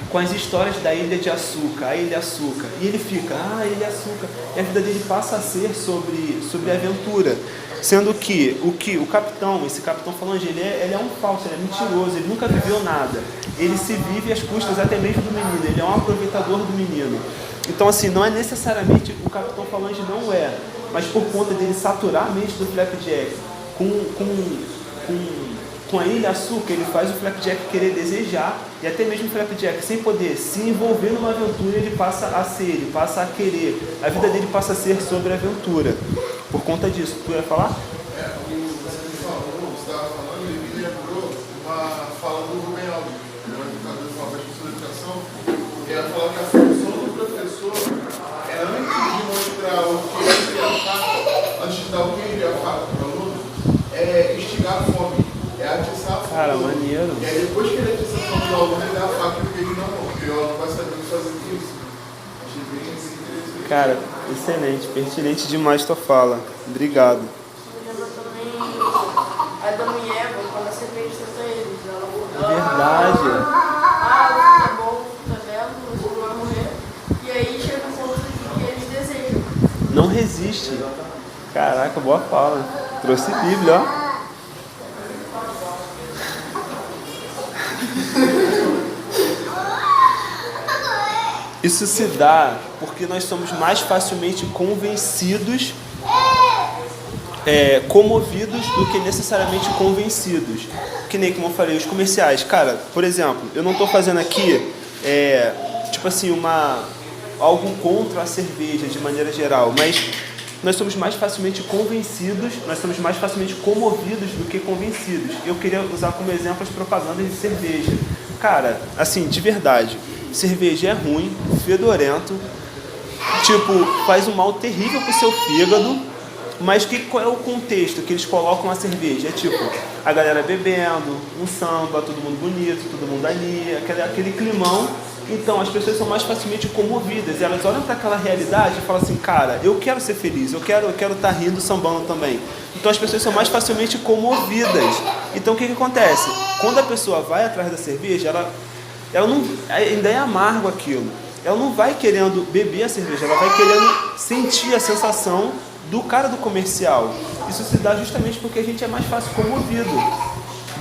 com as histórias da Ilha de Açúcar, a Ilha Açúcar. E ele fica, Ilha Açúcar. E a vida dele passa a ser sobre aventura. Sendo que o capitão, esse Capitão Falange, ele é um falso, ele é mentiroso, ele nunca viveu nada. Ele se vive às custas até mesmo do menino, ele é um aproveitador do menino. Então, assim, não é necessariamente o Capitão Falange, não é, mas por conta dele saturar a mente do Flapjack com a Ilha Açúcar, ele faz o Flapjack querer desejar, e até mesmo o Flapjack, sem poder se envolver numa aventura, ele passa a querer, a vida dele passa a ser sobre aventura, por conta disso. Tu ia falar? Você estava falando, ele me lembrou uma fala do Rubem Alves, educador de uma pessoa de educação, e ela falou que a função do professor é, antes de mostrar o que ele queria falar, antes de dar o que ele queria falar para o aluno, é instigar a fome. É atiçar a fome. Cara, maneiro. E aí depois que ele atiça a fome do aluno, ele dá a faca e ele não, porque o aluno vai saber o que fazer com isso. Achei bem interessante. Cara, excelente, pertinente demais tua fala. Obrigado. Lembra também Adão e Eva, quando a serpente tenta eles. Ela Verdade. o fruto é bom, o fruto é belo, mas não vai morrer. E aí chega um ponto de que eles desejam. Não resiste. Caraca, boa fala. Trouxe Bíblia, ó. Isso se dá porque nós somos mais facilmente convencidos, comovidos do que necessariamente convencidos. Que nem como eu falei, os comerciais. Cara, por exemplo, eu não estou fazendo aqui, tipo assim, algo contra a cerveja de maneira geral, mas nós somos mais facilmente convencidos, nós somos mais facilmente comovidos do que convencidos. Eu queria usar como exemplo as propagandas de cerveja. Cara, assim, de verdade, cerveja é ruim, fedorento, tipo, faz um mal terrível pro seu fígado, mas qual é o contexto que eles colocam a cerveja? É tipo, a galera bebendo, um samba, todo mundo bonito, todo mundo ali, aquele climão. Então, as pessoas são mais facilmente comovidas. Elas olham para aquela realidade e falam assim, cara, eu quero ser feliz, eu quero estar rindo, sambando também. Então, as pessoas são mais facilmente comovidas. Então, o que acontece? Quando a pessoa vai atrás da cerveja, ela não, ainda é amargo aquilo. Ela não vai querendo beber a cerveja, ela vai querendo sentir a sensação do cara do comercial. Isso se dá justamente porque a gente é mais fácil comovido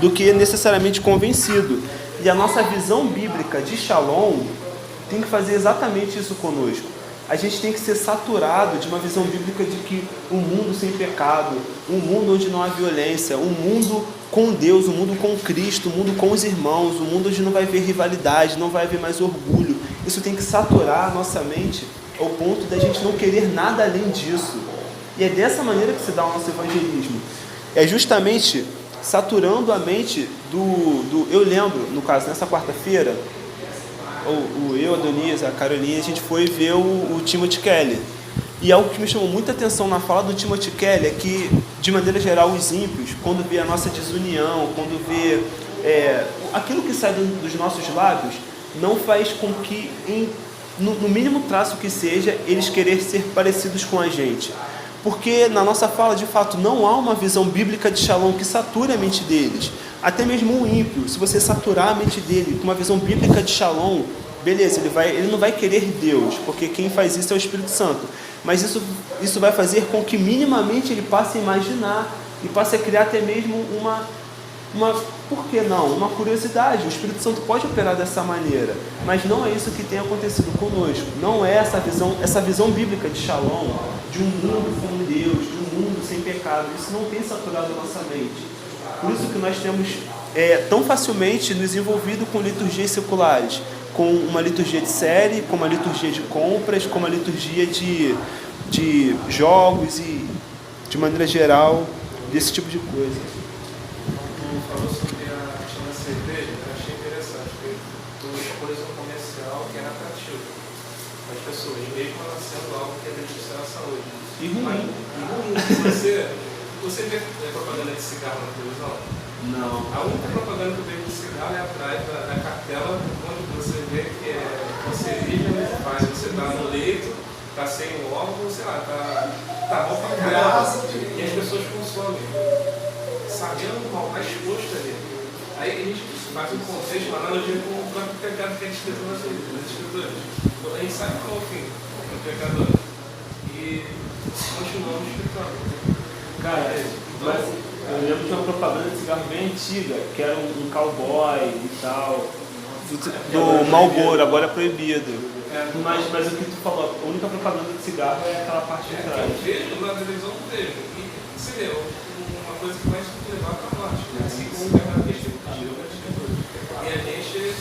do que necessariamente convencido. E a nossa visão bíblica de Shalom tem que fazer exatamente isso conosco. A gente tem que ser saturado de uma visão bíblica de que um mundo sem pecado, um mundo onde não há violência, um mundo com Deus, um mundo com Cristo, um mundo com os irmãos, um mundo onde não vai haver rivalidade, não vai haver mais orgulho. Isso tem que saturar a nossa mente ao ponto da gente não querer nada além disso. E é dessa maneira que se dá o nosso evangelismo. É justamente saturando a mente eu lembro, no caso, nessa quarta-feira, eu, a Doniz, a Carolinha, a gente foi ver o Timothy Keller. E algo que me chamou muita atenção na fala do Timothy Keller é que, de maneira geral, os ímpios, quando vê a nossa desunião, quando vê aquilo que sai dos nossos lábios, não faz com que, no mínimo traço que seja, eles querer ser parecidos com a gente. Porque na nossa fala, de fato, não há uma visão bíblica de Shalom que sature a mente deles. Até mesmo um ímpio, se você saturar a mente dele com uma visão bíblica de Shalom, beleza, ele não vai querer Deus, porque quem faz isso é o Espírito Santo. Mas isso vai fazer com que minimamente ele passe a imaginar e passe a criar até mesmo por que não? Uma curiosidade. O Espírito Santo pode operar dessa maneira, mas não é isso que tem acontecido conosco. Não é essa visão bíblica de Shalom, de um mundo com Deus, de um mundo sem pecado. Isso não tem saturado a nossa mente. Por isso que nós temos tão facilmente nos envolvido com liturgias seculares, com uma liturgia de série, com uma liturgia de compras, com uma liturgia de jogos e, de maneira geral, desse tipo de coisa. Falou sobre a questão da cerveja, eu achei interessante, porque tu expôs um comercial que era atrativo para as pessoas, mesmo ela sendo algo que é beneficiar a saúde. E ruim. Você vê propaganda de cigarro na televisão? Não. A única propaganda que eu vejo de cigarro é atrás da cartela, onde você vê que é cancerígeno, faz você tá no leito, tá sem o órgão, sei lá, tá bom pra caramba. E as pessoas consomem, sabendo o mal, tá exposto ali. Aí a gente faz um contexto, uma analogia com o próprio pecado que a gente escreveu nas escrituras. A gente sabe qual é o fim do pecador. E continuamos pecando. Cara, eu lembro de uma propaganda de cigarro bem antiga, que era um cowboy e tal, do Marlboro, agora é proibido. Mas o que tu falou, a única propaganda de cigarro é aquela parte de trás. Eu vejo na televisão, não vejo. E você vê, uma coisa que vai te levar para a morte, assim como o pecado que a gente pediu. E a gente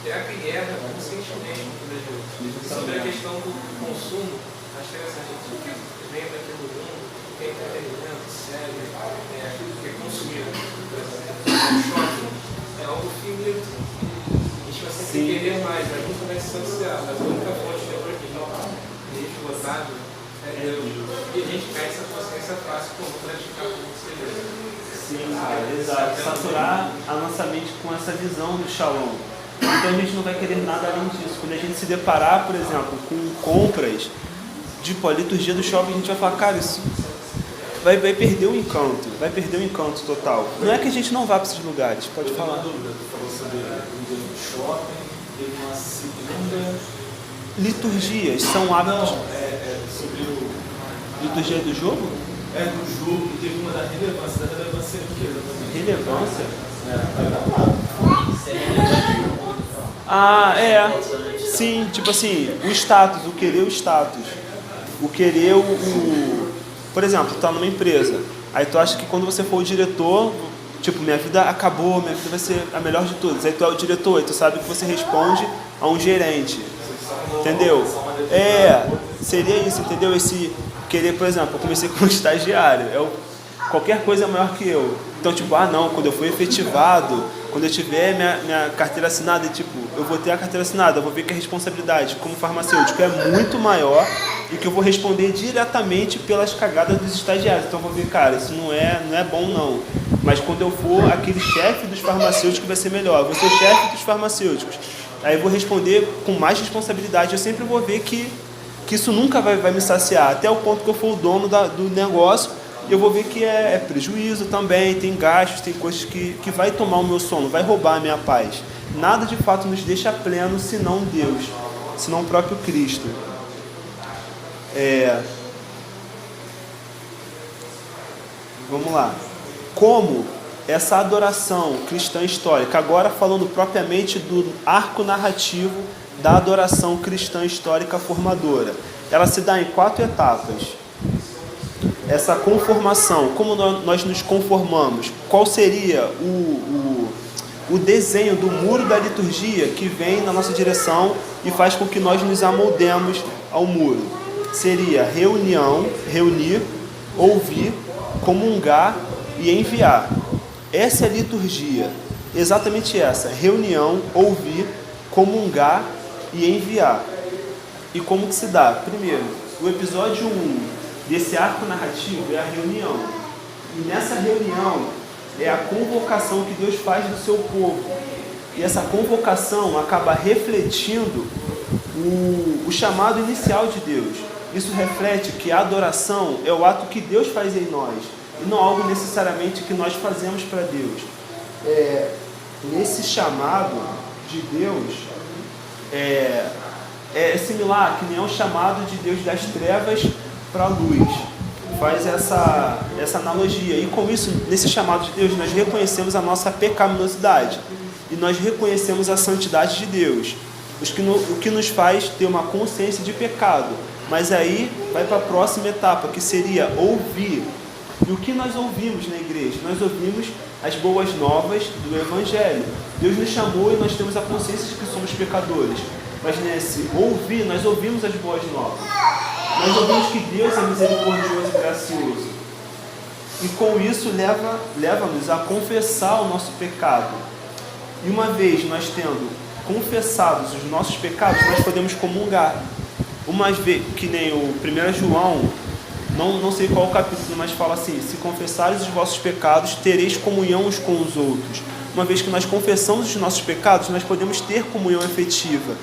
pega e erra conscientemente no poder de Deus. Sobre a questão do consumo, acho interessante. O que vem daquele mundo, que é entretenimento, sério, que é consumido, por exemplo, shopping, é algo finito. A gente vai sempre querer mais, mas nunca vai se saciar. Mas a única fonte depois que não deixa lotado é Deus. E a gente cai essa consciência fácil como praticar como seja. Sim, exato. Saturar a nossa mente com essa visão do Shalom. Então a gente não vai querer nada além disso. Quando a gente se deparar, por exemplo, com compras, tipo a liturgia do shopping, a gente vai falar, cara, isso vai perder o encanto total. Não é que a gente não vá para esses lugares, pode falar. Eu tenho uma dúvida, tu falou sobre a liturgia do shopping, teve uma segunda... Liturgias são hábitos... sobre o... Liturgia do jogo? Do jogo, teve uma da relevância é o que exatamente? Relevância? Sim, tipo assim, o status, o querer o status. O querer Por exemplo, tu tá numa empresa, aí tu acha que quando você for o diretor, tipo, minha vida acabou, minha vida vai ser a melhor de todas. Aí tu é o diretor, aí tu sabe que você responde a um gerente. Entendeu? Seria isso, entendeu? Esse querer, por exemplo, eu comecei como estagiário, qualquer coisa é maior que eu. Então, tipo, não, quando eu for efetivado, quando eu tiver minha carteira assinada, tipo, eu vou ter a carteira assinada, eu vou ver que a responsabilidade como farmacêutico é muito maior e que eu vou responder diretamente pelas cagadas dos estagiários. Então eu vou ver, cara, isso não é bom não. Mas quando eu for aquele chefe dos farmacêuticos vai ser melhor, eu vou ser o chefe dos farmacêuticos. Aí eu vou responder com mais responsabilidade, eu sempre vou ver que isso nunca vai me saciar, até o ponto que eu for o dono do negócio. Eu vou ver que é prejuízo também, tem gastos, tem coisas que vai tomar o meu sono, vai roubar a minha paz. Nada de fato nos deixa pleno senão Deus, senão o próprio Cristo. Vamos lá. Como essa adoração cristã histórica, agora falando propriamente do arco narrativo da adoração cristã histórica formadora, ela se dá em 4 etapas. Essa conformação, como nós nos conformamos, qual seria o desenho do muro da liturgia que vem na nossa direção e faz com que nós nos amoldemos ao muro? Seria reunir, ouvir, comungar e enviar. Essa é a liturgia, exatamente essa, reunião, ouvir, comungar e enviar. E como que se dá? Primeiro, o episódio 1 desse arco narrativo é a reunião. E nessa reunião é a convocação que Deus faz do seu povo. E essa convocação acaba refletindo o chamado inicial de Deus. Isso reflete que a adoração é o ato que Deus faz em nós, e não algo necessariamente que nós fazemos para Deus. Nesse chamado de Deus, é similar, que nem é o chamado de Deus das trevas para a luz. Faz essa analogia. E com isso, nesse chamado de Deus, nós reconhecemos a nossa pecaminosidade. E nós reconhecemos a santidade de Deus. O que nos faz ter uma consciência de pecado. Mas aí vai para a próxima etapa, que seria ouvir. E o que nós ouvimos na igreja? Nós ouvimos as boas novas do Evangelho. Deus nos chamou e nós temos a consciência de que somos pecadores. Mas nesse ouvir, nós ouvimos as boas novas. Nós ouvimos que Deus é misericordioso e gracioso. E com isso leva-nos a confessar o nosso pecado. E uma vez nós tendo confessados os nossos pecados, nós podemos comungar. Uma vez, que nem o 1 João, não sei qual o capítulo, mas fala assim: se confessares os vossos pecados, tereis comunhão uns com os outros. Uma vez que nós confessamos os nossos pecados, nós podemos ter comunhão efetiva.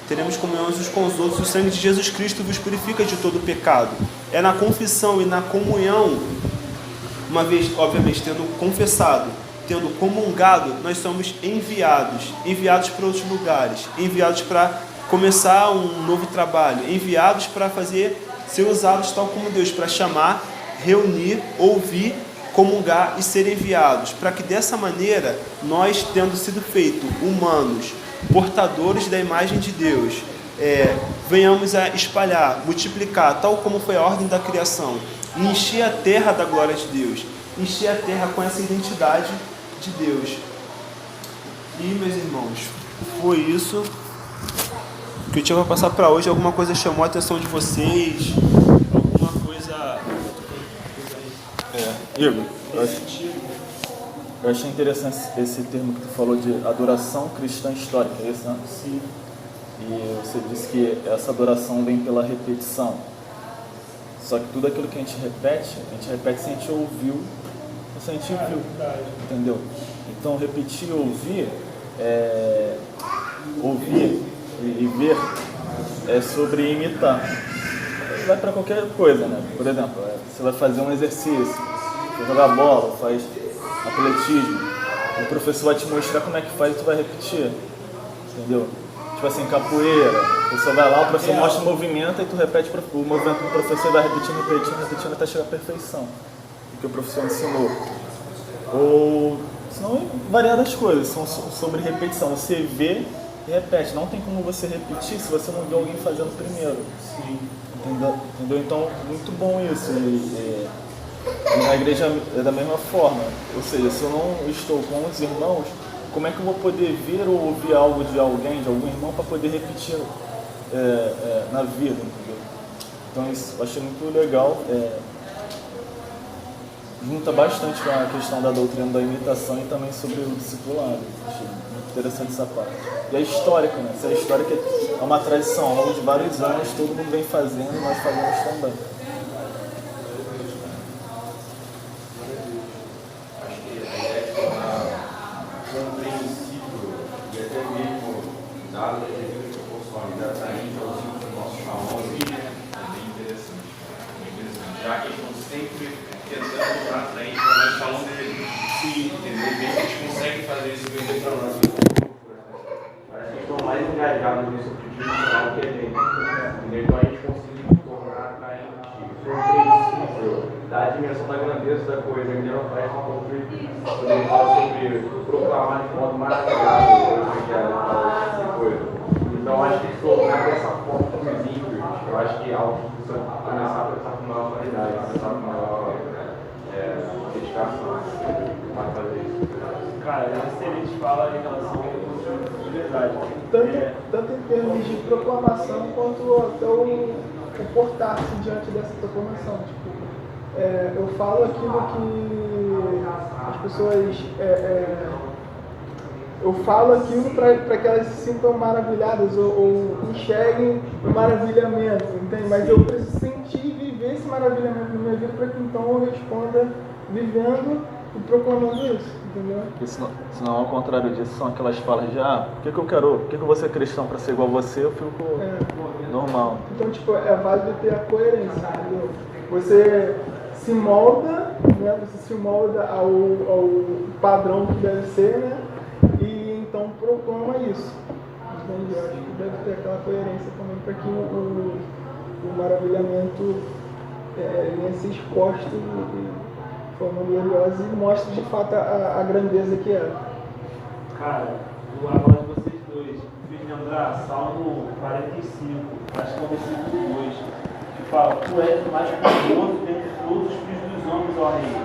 Teremos comunhão uns com os outros. O sangue de Jesus Cristo vos purifica de todo pecado. É na confissão e na comunhão, uma vez, obviamente, tendo confessado, tendo comungado, nós somos enviados para outros lugares, enviados para começar um novo trabalho, enviados para ser usados tal como Deus, para chamar, reunir, ouvir, comungar e ser enviados, para que dessa maneira, nós, tendo sido feitos humanos, portadores da imagem de Deus, venhamos a espalhar, multiplicar, tal como foi a ordem da criação, e encher a terra da glória de Deus, encher a terra com essa identidade de Deus. E, meus irmãos, foi isso que eu tinha para passar para hoje. Alguma coisa chamou a atenção de vocês? Alguma coisa... Igor, eu achei interessante esse termo que tu falou de adoração cristã histórica, é isso, né? Sim. E você disse que essa adoração vem pela repetição. Só que tudo aquilo que a gente repete se a gente ouviu, se a gente viu, entendeu? Então, repetir e ouvir, ouvir e ver é sobre imitar. Vai para qualquer coisa, né? Por exemplo, você vai fazer um exercício, você jogar bola, faz atletismo, o professor vai te mostrar como é que faz e tu vai repetir, entendeu? Tipo assim, capoeira, você vai lá, o professor mostra o movimento e tu repete o movimento do professor e vai repetindo até chegar à perfeição, o que o professor ensinou. Ou, senão, variadas coisas, são sobre repetição, você vê e repete, não tem como você repetir se você não vê alguém fazendo primeiro. Sim. Entendeu? Então, muito bom isso. E na igreja é da mesma forma. Ou seja, se eu não estou com os irmãos, como é que eu vou poder ver ou ouvir algo de alguém, de algum irmão, para poder repetir na vida, entendeu? Então, isso eu achei muito legal. Junta bastante com a questão da doutrina da imitação e também sobre o discipulado. Achei muito interessante essa parte. E é histórica, né? Essa histórica é uma tradição, ao longo de vários anos, todo mundo vem fazendo e nós fazemos também. Acho que a ideia de tornar um princípio e até mesmo dado de vida que consome atraente aos nossos alunos é bem interessante. Já que eles estão sempre tentando atrair para nós falando dele. Sim, entendeu? Bem que eles conseguem fazer isso vender para nós. Parece que estão mais engajados nesse objetivo final que a gente. Então a gente conseguiu tornar atraente o princípio da dimensão da grandeza da coisa. Ele não faz uma coisa quando ele fala sobre proclamar de modo maravilhoso o evangelho e coisa. Então acho que tornar dessa forma visível, eu acho que é algo que precisa começar a pensar com maior qualidade, pensar com maior dedicação para fazer isso. Cara, é excelente fala em relação ao de verdade. Tanto em termos de proclamação quanto até o portar-se diante dessa proclamação. Tipo, eu falo aquilo que as pessoas. Eu falo aquilo para que elas se sintam maravilhadas ou enxerguem o maravilhamento, entende? Mas eu preciso sentir e viver esse maravilhamento na minha vida para que então eu responda vivendo e proclamando isso, entendeu? Porque senão, ao contrário disso, são aquelas falas de por que eu quero, por que eu vou ser cristão para ser igual a você, eu fico normal. Então, tipo, é válido ter a coerência, entendeu? Você se molda, né? Você se molda ao padrão que deve ser, né? E então proclama isso, entende? eu acho que deve ter aquela coerência também para que o maravilhamento venha ser exposto de forma gloriosa e mostre de fato a grandeza que é. Cara, a voz de vocês dois fiz lembrar Salmo 45, acho que é o versículo 2, que fala: Tu és o mais famoso dentre todos os filhos dos homens, ó Rei.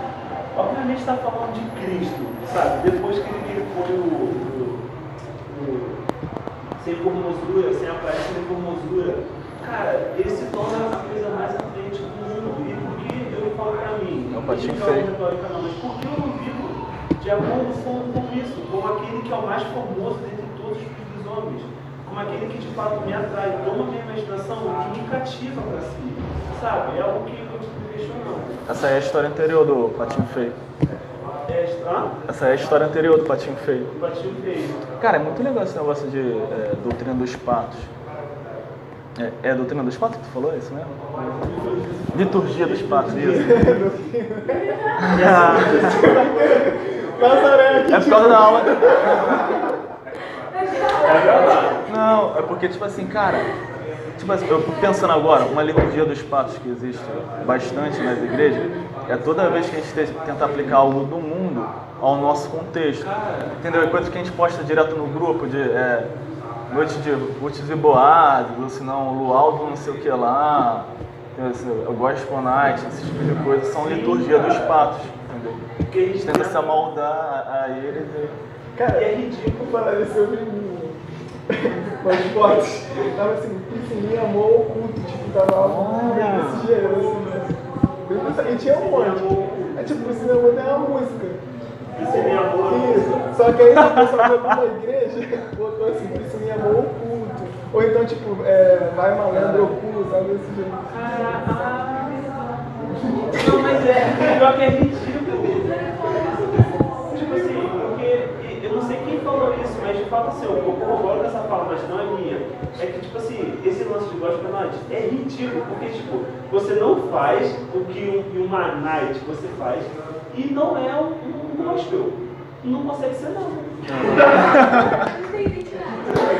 Obviamente está falando de Cristo, sabe? Depois que ele foi sem formosura, sem aparência, sem formosura. Cara, ele se torna a coisa mais atraente do mundo. E por que eu falo pra mim? É um patinho não feio. Mas por que eu não vivo de acordo com isso? Como aquele que é o mais formoso dentre todos os filhos dos homens. Como aquele que de fato me atrai, toma minha imaginação, que me cativa pra si. Sabe? É algo que eu estou me questionando. Essa é a história anterior do Patinho Feio. Essa é a história anterior do Patinho Feio. O Patinho Feio. Cara, é muito legal esse negócio de doutrina dos patos. É doutrina dos patos que tu falou? É isso mesmo? Liturgia dos patos, isso. É por causa da aula. Não, é porque, tipo assim, cara, tipo assim, eu fico pensando agora, uma liturgia dos patos que existe bastante nas igrejas, é toda vez que a gente tenta aplicar algo do mundo ao nosso contexto. Entendeu? É coisa que a gente posta direto no grupo de noite de Roots e Boaz, ou se não, luau do não sei o que lá, o Gospel Night, esse tipo de coisa, são liturgia dos patos, entendeu? Porque a gente tenta se amoldar a eles e... Cara, é ridículo falar isso sobre mim. Mas fotos, tava assim, piscininha, amor oculto, tipo, tava algo desse gênero, assim, e tinha um monte. É tipo, piscininha, amor tem uma música. Piscininha, amor. Isso, só que aí o pessoal foi pra uma igreja, botou assim, piscininha, amor oculto. Ou então, tipo, vai malandro oculto, sabe, desse jeito. Não, mas pior que é ridículo. Tipo assim, porque eu não sei quem falou isso, mas de fato assim, eu corroboro com essa fala, mas não é minha. É que, tipo assim, esse lance de gospel night é ridículo, porque, tipo, você não faz o que uma night você faz e não é um gospel. Não consegue ser, não.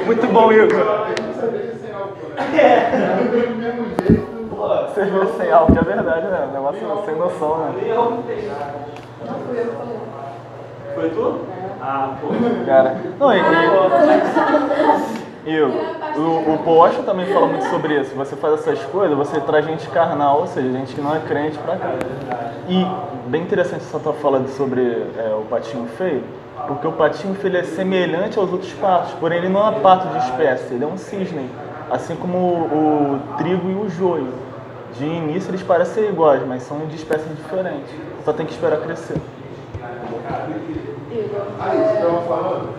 Muito bom, Igor. Cerveja sem álcool, é verdade, né? O negócio sem noção, né? Foi tu? Ah, pô. Cara, não, o Poxa também fala muito sobre isso. Você faz essas coisas, você traz gente carnal, ou seja, gente que não é crente pra cá. E bem interessante essa tua fala sobre o patinho feio, porque o patinho feio é semelhante aos outros patos, porém ele não é pato de espécie, ele é um cisne, assim como o trigo e o joio. De início eles parecem iguais, mas são de espécies diferentes. Só tem que esperar crescer. Aí, você estava falando,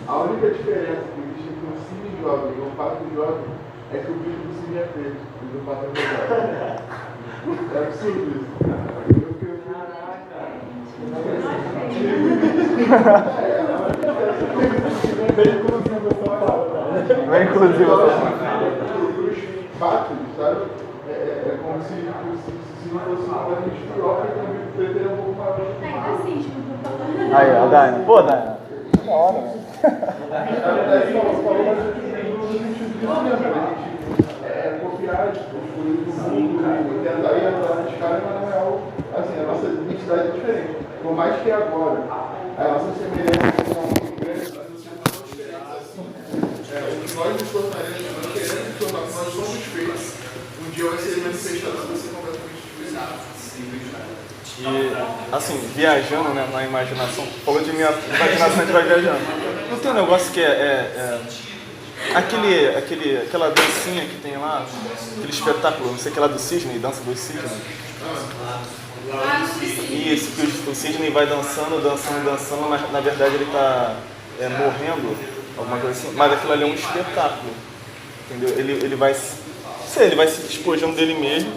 a única diferença que existe entre um cisne jovem e um pato jovem é que o bicho do cisne é preto e do pato é jovem. É absurdo isso. Bem inclusivo essa fala. Os patos, sabe? É como se fosse uma gente pior, porque também o preto é um pouco mais. Ainda assim, Aí, a Daina. Pô, Daina. Da hora, né? Copiar o mundo, tentar ir atrás dos caras, mas na real, assim, a nossa identidade é diferente. Por mais que agora a nossa semelhança seja muito grande, nós não somos diferentes assim. Nós nos tornaremos, nós queremos nos tornar, nós somos feitos. Um dia vai ser manifestado se você completamente diferente. E, assim, viajando, né, na imaginação, falou de minha imaginação, a gente vai viajando. Não tem um negócio que aquela dancinha que tem lá, aquele espetáculo, não sei o que lá do cisne, dança dos cisnes. Isso, que o cisne vai dançando, mas na verdade ele está morrendo, alguma coisa assim. Mas aquilo ali é um espetáculo, entendeu? Ele vai se despojando dele mesmo,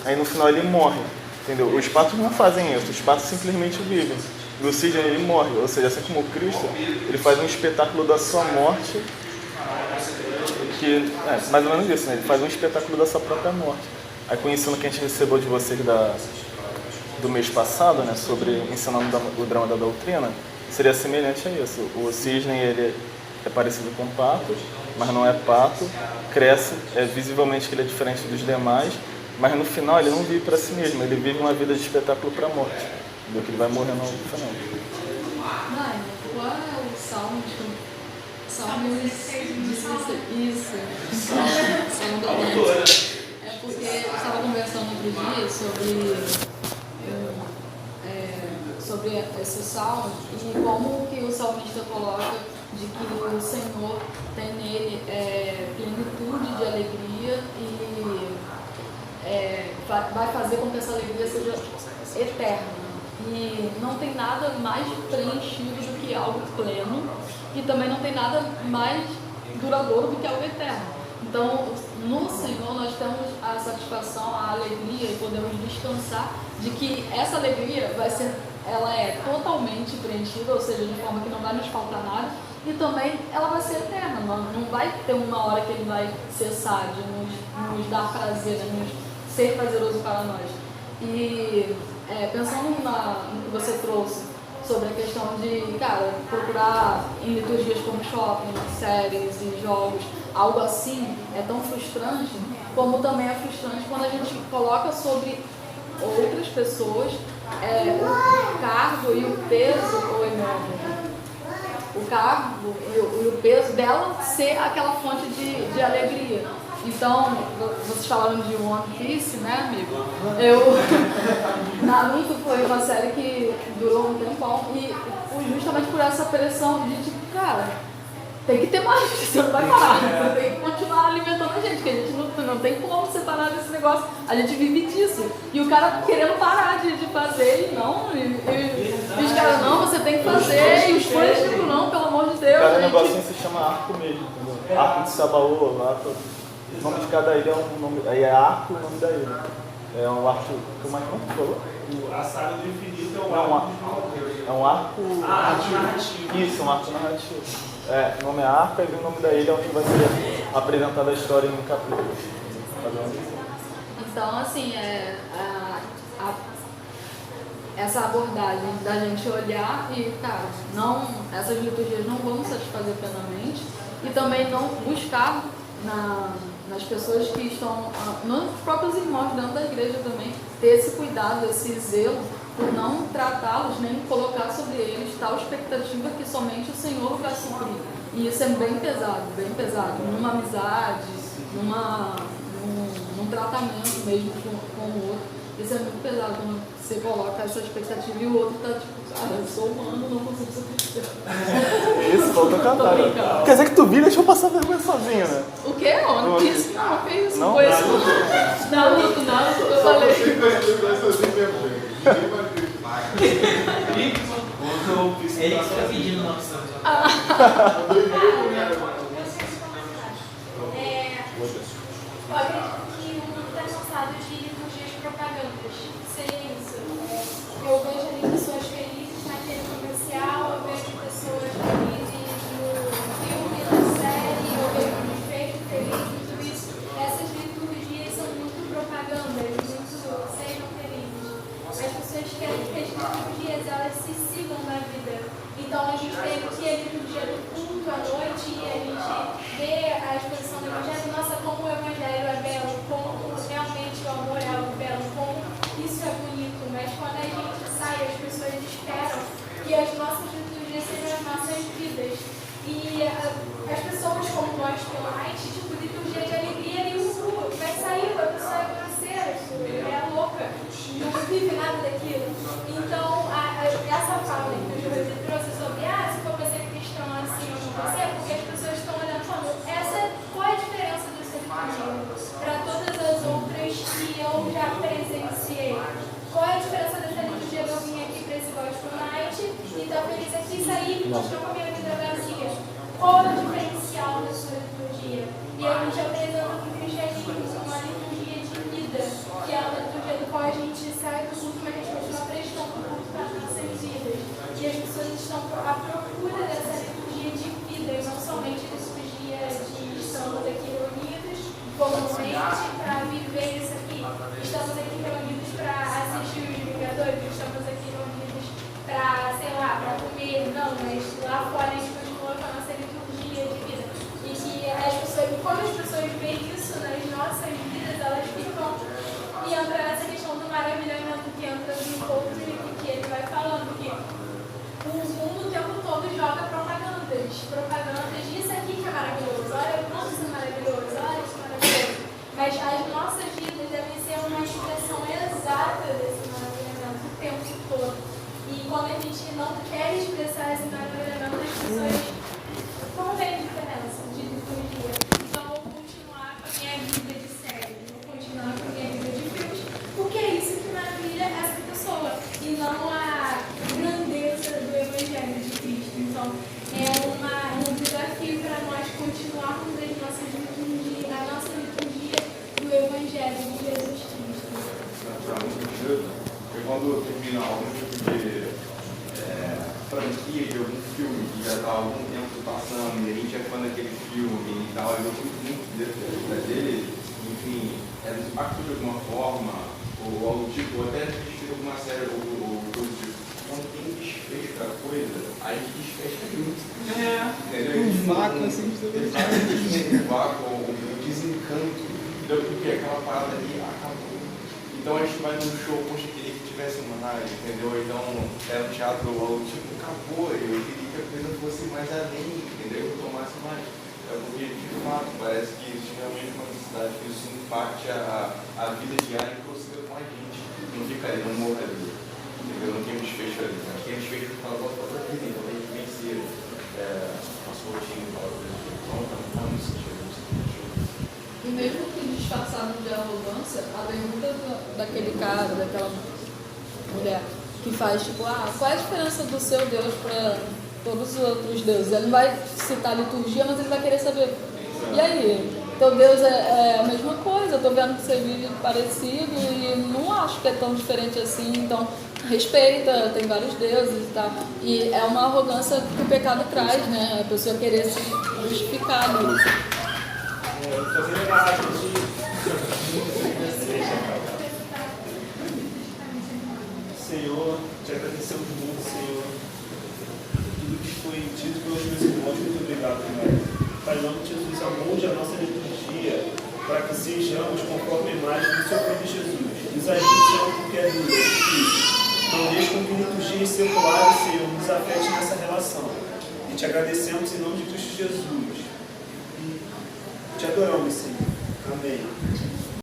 aí no final ele morre, entendeu? Os patos não fazem isso, os patos simplesmente vivem. E o cisne ele morre, ou seja, assim como o Cristo, ele faz um espetáculo da sua morte, que é mais ou menos isso, né? Ele faz um espetáculo da sua própria morte. Aí com o ensino que a gente recebeu de vocês do mês passado, né, sobre ensinando o drama da doutrina, seria semelhante a isso. O cisne, ele é parecido com o pato, mas não é pato, cresce, visivelmente que ele é diferente dos demais, mas no final ele não vive para si mesmo, ele vive uma vida de espetáculo para a morte, do que ele vai morrer no final. Mãe, qual é o salmo de... Salmo isso. Salmo da noite. É porque eu estava conversando outro dia sobre esse salmo e como que o salmista coloca de que o Senhor tem nele plenitude de alegria e vai fazer com que essa alegria seja eterna. E não tem nada mais preenchido do que algo pleno e também não tem nada mais duradouro do que algo eterno. Então, no Senhor nós temos a satisfação, a alegria e podemos descansar de que essa alegria ela é totalmente preenchida, ou seja, de forma que não vai nos faltar nada, e também ela vai ser eterna, não vai ter uma hora que ele vai cessar de nos dar prazer, de nos ser prazeroso para nós. E pensando no que você trouxe sobre a questão de, procurar em liturgias como shopping, séries e jogos, algo assim é tão frustrante, como também é frustrante quando a gente coloca sobre outras pessoas o cargo e o peso, o cargo e o peso dela ser aquela fonte de alegria. Então, vocês falaram de One Piece, né, amigo? Naruto foi uma série que durou um tempão e justamente por essa pressão de tipo, tem que ter mais, você não vai parar, você tem que continuar alimentando a gente, porque a gente não tem como separar desse negócio, a gente vive disso. E o cara querendo parar de fazer, e os caras, não, você tem que fazer, e os fãs, tipo, não, pelo amor de Deus. Cada negocinho se chama arco mesmo, entendeu? Arco de Sabaô, arco. O nome de cada ilha é um nome. Aí é arco o nome da ilha. É um arco. Como é que você falou? A saga do infinito é um arco. É um arco. Narrativo. Isso, um arco narrativo. O nome é arco, aí vem o nome da ilha onde vai ser apresentada a história em um capítulo. Então, assim, essa abordagem da gente olhar e, essas liturgias não vão satisfazer plenamente e também não buscar nas pessoas que estão, nos próprios irmãos dentro da igreja também, ter esse cuidado, esse zelo por não tratá-los nem colocar sobre eles tal expectativa que somente o Senhor vai suprir. E isso é bem pesado, numa amizade, num tratamento mesmo com o outro. Isso é muito pesado quando você coloca essa expectativa e o outro tá tipo, eu sou humano, não consigo ser cristão. Isso, faltou cantar. Quer dizer que tu vira, deixa eu passar vergonha sozinho, né? O quê? Não fiz isso, não fiz isso. Não? Foi isso. Não, eu falei. Ele que está pedindo uma opção. Eu acredito que o mundo está cansado de liturgias propagandas. Seria isso. Eu vejo ali pessoas felizes naquele comercial, eu vejo pessoas felizes no filme, na série, eu vejo um efeito feliz e tudo isso. Essas liturgias são muito propagandas, muito sejam felizes. As pessoas querem que as liturgias elas se sigam na vida. Então a gente tem aqui a liturgia do culto à noite e a gente vê a exposição do Evangelho. Nossa, como o Evangelho é belo, como realmente o amor é algo belo, como isso é bonito. Mas quando a gente sai, as pessoas esperam que as nossas liturgias sejam as nossas vidas. E as pessoas como nós, pela Night, tipo, liturgia de alegria e vai sair, a pessoa é grosseira, é louca, não vive nada daquilo. Então, essa fala que o Júlio trouxe sobre, se for para ser cristão assim ou não vai ser, porque as pessoas estão olhando e falando, qual é a diferença do ser liturgia para todas as outras que eu já presenciei? Qual é a diferença dessa liturgia de eu vim aqui para esse Gospel Night e estar feliz aqui e sair e continuar com a minha vida vazia? Qual é o diferencial da sua liturgia? E a gente apresenta para o cristianismo uma liturgia de vida, que é a liturgia do qual a gente sai do culto, mas a gente continua prestando culto para as nossas vidas. E as pessoas estão à procura dessa liturgia de vida, e não somente a liturgia de estamos aqui reunidos comumente para viver isso aqui. Estamos aqui reunidos para assistir os Vingadores, estamos aqui reunidos para, para comer. Não, quando as pessoas veem isso nas nossas vidas, elas ficam. E entra nessa questão do maravilhamento que entra no encontro e que ele vai falando, que o mundo o tempo todo joga propagandas. Propagandas disso aqui que é maravilhoso. Olha como isso é maravilhoso, olha isso é maravilhoso. Mas as nossas vidas devem ser uma expressão exata desse maravilhamento o tempo todo. E quando a gente não quer expressar esse maravilhamento, as pessoas não veem diferença de liturgia. Então, eu vou continuar com a minha vida de série, vou continuar com a minha vida de filmes, porque é isso que maravilha essa pessoa, e não a grandeza do Evangelho de Cristo. Então, é um desafio para nós continuarmos a nossa liturgia do Evangelho de Jesus Cristo. Porque quando termina algum tipo de franquia de algum filme que já está há algum tempo passando e a gente é fã daquele filme e tal, eu gosto muito dele, enfim, nos impactou de alguma forma, ou algo tipo, ou até assistir alguma série ou coisa tipo. Quando tem desfecho da coisa, a gente desfecha junto. Entendeu? Um vácuo assim, um vácuo, um desencanto, entendeu? Porque aquela parada ali acabou. Então a gente vai num show, poxa, queria que tivesse mais, entendeu? Então era um teatro ou algo tipo, acabou, eu queria que a coisa fosse mais além, entendeu? Eu tomasse mais. Porque de fato parece que existe realmente uma necessidade que isso impacte a vida diária que você com a gente. Não fica ali, não morre ali. Entendeu? Não tem um desfecho ali. Aqui tem um desfecho que fala da própria vida, então a gente vencer nosso rotina e tal. Então não me sentido. E mesmo que disfarçado de arrogância, a pergunta daquele cara, daquela mulher, que faz tipo, qual é a diferença do seu Deus para todos os outros deuses? Ele não vai citar liturgia, mas ele vai querer saber, e aí? Teu Deus é a mesma coisa, eu tô vendo que você vive parecido e não acho que é tão diferente assim, então respeita, tem vários deuses e tal. E é uma arrogância que o pecado traz, né? A pessoa querer se justificar ali. Fazendo rápido. Senhor, te agradecemos muito, Senhor. Tudo que foi dito pelos meus irmãos, muito obrigado, Pai. Pai, em nome de Jesus, amolde a nossa liturgia para que sejamos conforme a imagem do seu Filho Jesus. Nos ajude, Senhor, porque é difícil. Não deixe com que liturgias seculares, Senhor, nos afete nessa relação. E te agradecemos em nome de Cristo Jesus. Te adoramos, Senhor. Amém.